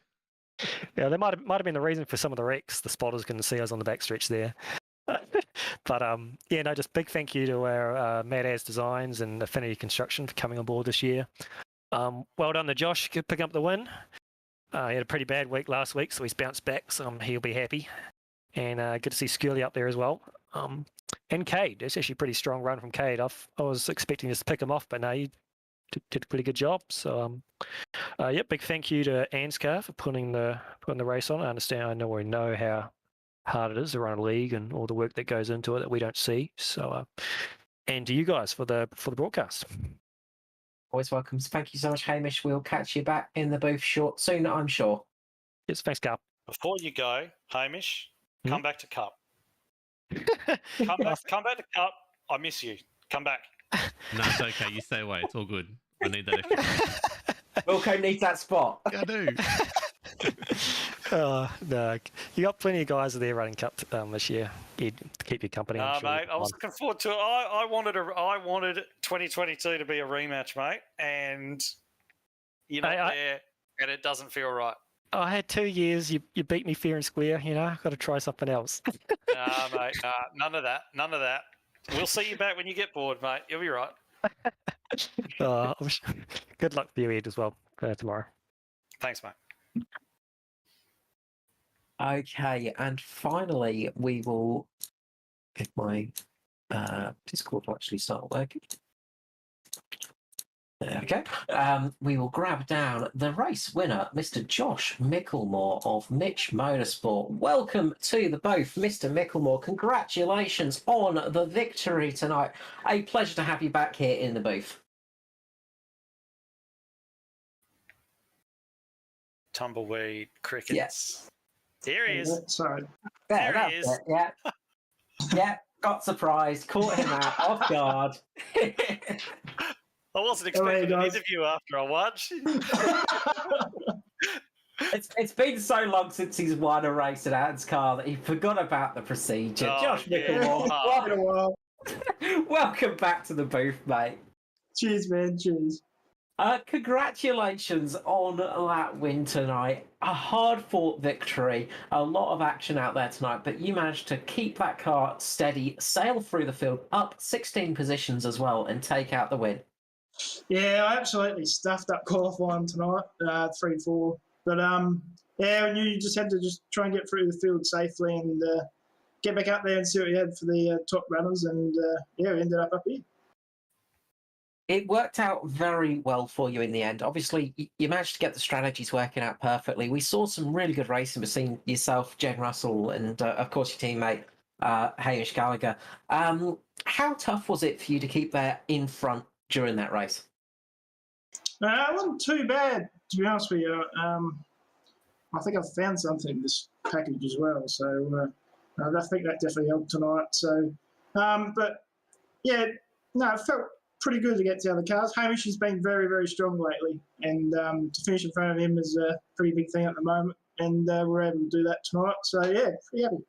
Yeah, that might have been the reason for some of the wrecks. The spotters couldn't see us on the backstretch there. But yeah, no, just big thank you to our Mad As Designs and Affinity Construction for coming on board this year. Well done to Josh picking up the win. He had a pretty bad week last week, so he's bounced back, so he'll be happy. And good to see Skirley up there as well. And Cade, it's actually a pretty strong run from Cade. I was expecting us to pick him off, but no, he did a pretty good job. So big thank you to ANZCAR for putting the race on. I know how hard it is to run a league and all the work that goes into it that we don't see. So, and to you guys for the broadcast. Always welcome. Thank you so much, Hamish. We'll catch you back in the booth soon, I'm sure. Yes, thanks, Carl. Before you go, Hamish, come back to Cup. Come back to Cup. I miss you. Come back. No, it's okay. You stay away. It's all good. I need that extra. Wilco needs that spot. I do. No, you got plenty of guys there running Cup this year. You'd keep your company. No, mate, I was looking forward to it. I wanted 2022 to be a rematch, mate, and you're not there, and it doesn't feel right. I had 2 years. You beat me fair and square. I've got to try something else. Nah, mate, none of that. We'll see you back when you get bored, mate. You'll be right. Good luck for you, Ed, as well tomorrow. Thanks, mate. Okay, and finally, we will get my Discord to actually start working. There we go. We will grab down the race winner, Mr. Josh Micklemore of Mitch Motorsport. Welcome to the booth, Mr. Micklemore. Congratulations on the victory tonight. A pleasure to have you back here in the booth. Tumbleweed crickets. Yes. There he is. Sorry. There he is. Yeah. Yeah. Got surprised. Caught him out off guard. I wasn't expecting an interview after I won. It's been so long since he's won a race at ANZCAR that he forgot about the procedure. Josh Micklemore, Welcome back to the booth, mate. Cheers, man. Cheers. Congratulations on that win tonight. A hard-fought victory. A lot of action out there tonight, but you managed to keep that car steady, sail through the field, up 16 positions as well, and take out the win. Yeah, I absolutely stuffed up qualifying tonight, 3-4. But yeah, I knew you just had to just try and get through the field safely and get back up there and see what you had for the top runners. And yeah, we ended up here. It worked out very well for you in the end. Obviously, you managed to get the strategies working out perfectly. We saw some really good racing between yourself, Jaden Russell, and of course your teammate, Hamish Gallagher. How tough was it for you to keep there in front during that race? It wasn't too bad, to be honest with you. I think I've found something in this package as well. So I think that definitely helped tonight. So, but yeah, no, it felt pretty good to get to the other cars. Hamish has been very, very strong lately, and to finish in front of him is a pretty big thing at the moment, and we're able to do that tonight. So, yeah, pretty happy.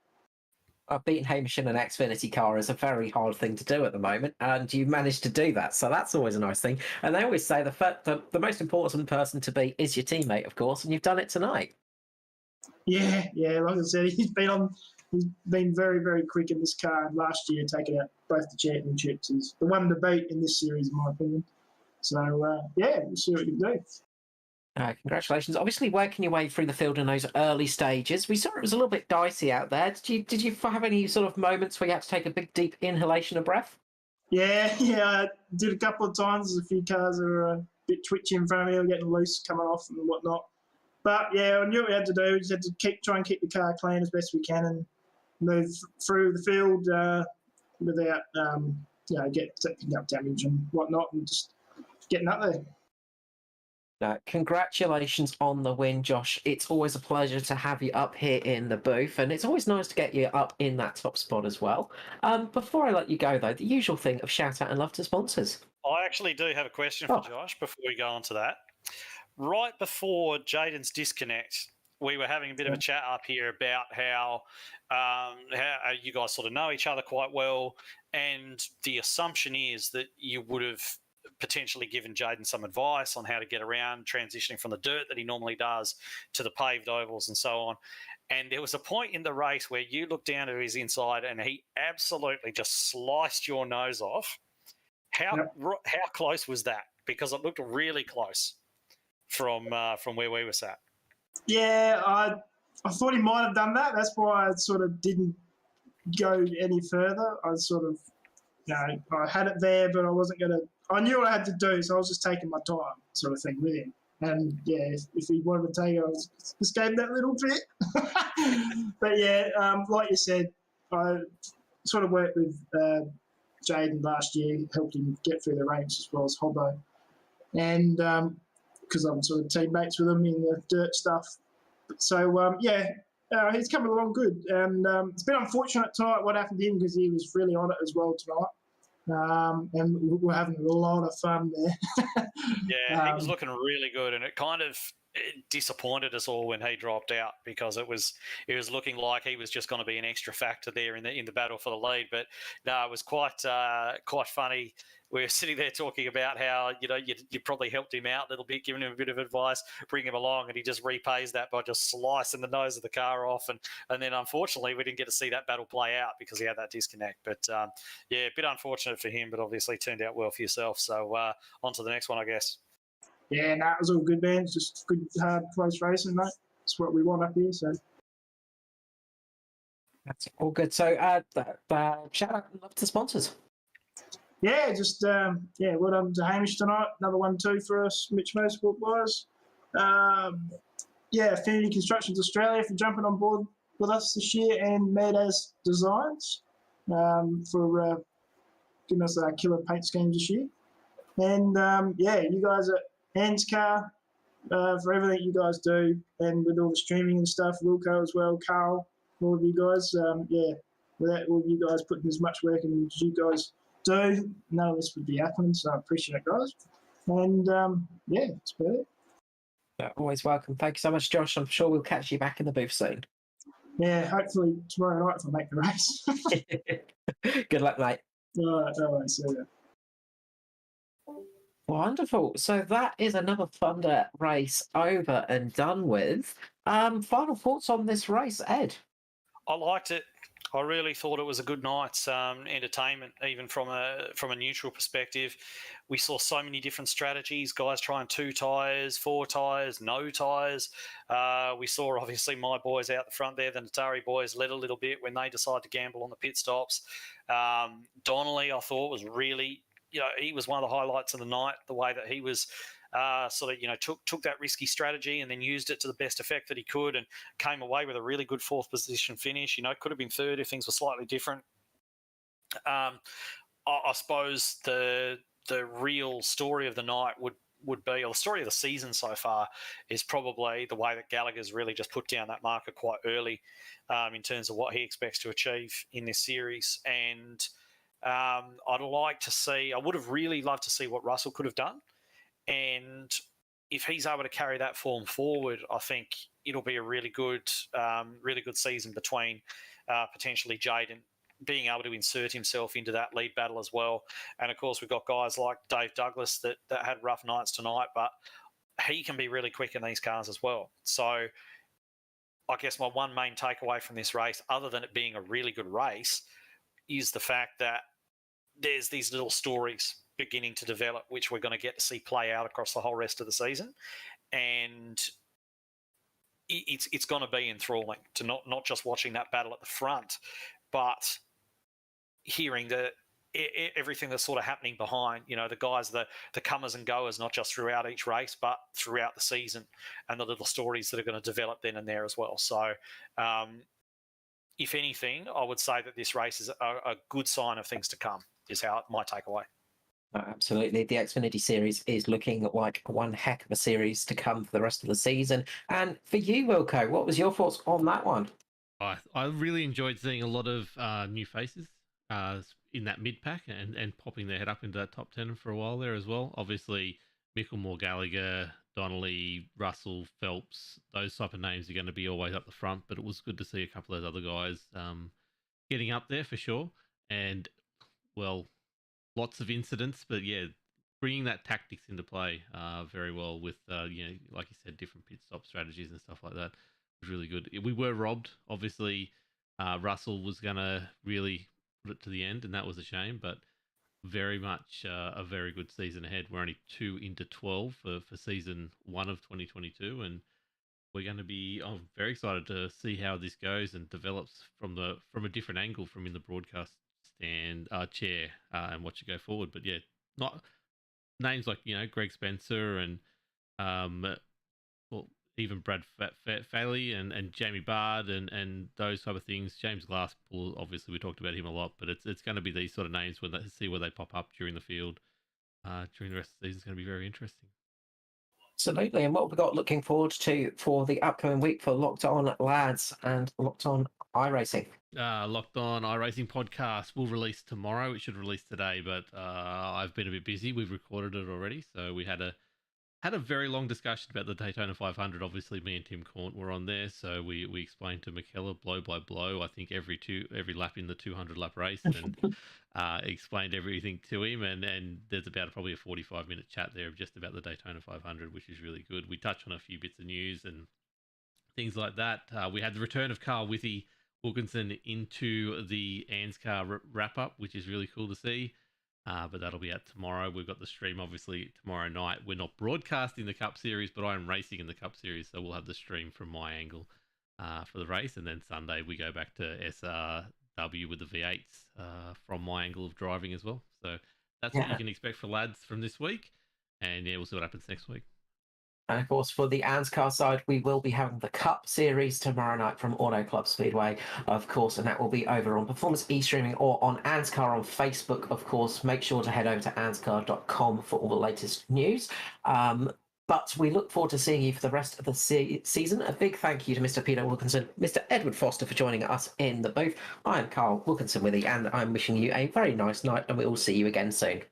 Beating Hamish in an Xfinity car is a very hard thing to do at the moment, and you managed to do that, so that's always a nice thing. And they always say the most important person to beat is your teammate, of course, and you've done it tonight. Yeah, like I said, he's been very, very quick in this car. Last year, taking out both the championships. He's the one to beat in this series, in my opinion. So, yeah, we'll see what we can do. Congratulations. Obviously, working your way through the field in those early stages, we saw it was a little bit dicey out there. Did you have any sort of moments where you had to take a big, deep inhalation of breath? Yeah, I did a couple of times. There's a few cars that were a bit twitchy in front of me, or getting loose, coming off and whatnot. But, yeah, I knew what we had to do. We just had to try and keep the car clean as best we can and move through the field without, picking up damage and whatnot, and just getting up there. Congratulations on the win, Josh. It's always a pleasure to have you up here in the booth, and it's always nice to get you up in that top spot as well. Before I let you go, though, the usual thing of shout out and love to sponsors. I actually do have a question for Josh before we go on to that. Right before Jaden's disconnect, we were having a bit of a chat up here about how you guys sort of know each other quite well, and the assumption is that you would have potentially given Jaden some advice on how to get around, transitioning from the dirt that he normally does to the paved ovals and so on. And there was a point in the race where you looked down to his inside and he absolutely just sliced your nose off. How close was that? Because it looked really close from where we were sat. Yeah, I thought he might have done that. That's why I sort of didn't go any further. I sort of, I had it there, but I wasn't going to. I knew what I had to do, so I was just taking my time, sort of thing, with him. And yeah, if he wanted to take it, I was just gave that little bit. But yeah, like you said, I sort of worked with Jaden last year, helped him get through the ranks as well as Hobbo, and because I'm sort of teammates with him in the dirt stuff. So he's coming along good, and it's been unfortunate tonight what happened to him because he was really on it as well tonight. And we're having a lot of fun there. Yeah, he was looking really good, and it kind of disappointed us all when he dropped out because it was looking like he was just going to be an extra factor there in the battle for the lead. But no, it was quite funny. We were sitting there talking about how you probably helped him out a little bit, giving him a bit of advice, bring him along, and he just repays that by just slicing the nose of the car off. And then unfortunately we didn't get to see that battle play out because he had that disconnect. But a bit unfortunate for him, but obviously turned out well for yourself. So on to the next one, I guess. Yeah, it was all good, man. It's just good, hard, close racing, mate. That's what we want up here. So that's all good. So shout out and love to sponsors. Yeah, just well done to Hamish tonight. Another 1-2 for us, Mitch Motorsport boys. Affinity Constructions Australia for jumping on board with us this year, and Mad-As Designs for giving us our killer paint schemes this year. And you guys at ANZCAR for everything you guys do, and with all the streaming and stuff, Wilco as well, Carl, all of you guys. Without all of you guys putting as much work in as you guys do, none of this would be happening, so I appreciate it, guys. And that's about it. Always welcome. Thank you so much, Josh. I'm sure we'll catch you back in the booth soon. Yeah, hopefully tomorrow night if I make the race. Good luck, mate. No worries. Yeah. Wonderful. So that is another Thunder race over and done with. Final thoughts on this race, Ed? I liked it. I really thought it was a good night's entertainment, even from a neutral perspective. We saw so many different strategies, guys trying 2 tyres, 4 tyres, no tyres. We saw, obviously, my boys out the front there, the Natari boys led a little bit when they decided to gamble on the pit stops. Donnelly, I thought, was really, he was one of the highlights of the night, the way that he was took that risky strategy and then used it to the best effect that he could and came away with a really good 4th position finish. Could have been 3rd if things were slightly different. I suppose the real story of the night would be, or the story of the season so far, is probably the way that Gallagher's really just put down that marker quite early in terms of what he expects to achieve in this series. And I would have really loved to see what Russell could have done. And if he's able to carry that form forward, I think it'll be a really good season between potentially Jaden being able to insert himself into that lead battle as well. And of course, we've got guys like Dave Douglas that had rough nights tonight, but he can be really quick in these cars as well. So I guess my one main takeaway from this race, other than it being a really good race, is the fact that there's these little stories beginning to develop, which we're going to get to see play out across the whole rest of the season. And it's going to be enthralling to not just watching that battle at the front, but hearing everything that's sort of happening behind, the guys, the comers and goers, not just throughout each race, but throughout the season, and the little stories that are going to develop then and there as well. So if anything, I would say that this race is a good sign of things to come, is my takeaway. Absolutely. The Xfinity series is looking like one heck of a series to come for the rest of the season. And for you, Wilco, what was your thoughts on that one? I really enjoyed seeing a lot of new faces in that mid-pack and popping their head up into that top 10 for a while there as well. Obviously, Micklemore, Gallagher, Donnelly, Russell, Phelps, those type of names are going to be always up the front, but it was good to see a couple of those other guys getting up there for sure. And, well, lots of incidents, but yeah, bringing that tactics into play very well with, like you said, different pit stop strategies and stuff like that was really good. We were robbed. Obviously, Russell was going to really put it to the end, and that was a shame, but very much a very good season ahead. We're only 2 into 12 for season 1 of 2022, and we're going to be very excited to see how this goes and develops from a different angle from in the broadcast stand chair and watch it go forward. But yeah, not names like Greg Spencer and even Brad Faley and Jamie Bard and those type of things. James Glasspool, obviously we talked about him a lot, but it's going to be these sort of names when they see where they pop up during the field during the rest of the season. Is going to be very interesting. Absolutely. And what we've got looking forward to for the upcoming week for Locked On Lads and Locked On iRacing? Locked On iRacing podcast will release tomorrow. It should release today, but I've been a bit busy. We've recorded it already, so we had a very long discussion about the Daytona 500. Obviously, me and Tim Cornt were on there, so we explained to McKellar blow by blow, I think every lap in the 200 lap race, and explained everything to him. And there's about probably a 45-minute chat there just about the Daytona 500, which is really good. We touched on a few bits of news and things like that. We had the return of Carl Wilkinson into the ANZCAR wrap-up, which is really cool to see. But that'll be out tomorrow. We've got the stream, obviously, tomorrow night. We're not broadcasting the Cup Series, but I am racing in the Cup Series, so we'll have the stream from my angle for the race. And then Sunday, we go back to SRW with the V8s from my angle of driving as well. So that's what you can expect for lads from this week. And yeah, we'll see what happens next week. And of course, for the ANZCAR side, we will be having the Cup Series tomorrow night from Auto Club Speedway, of course, and that will be over on Performance e-streaming or on ANZCAR on Facebook, of course. Make sure to head over to anzcar.com for all the latest news. But we look forward to seeing you for the rest of the season. A big thank you to Mr. Peter Wilkinson, Mr. Edward Foster for joining us in the booth. I am Carl Wilkinson with you, and I'm wishing you a very nice night, and we will see you again soon.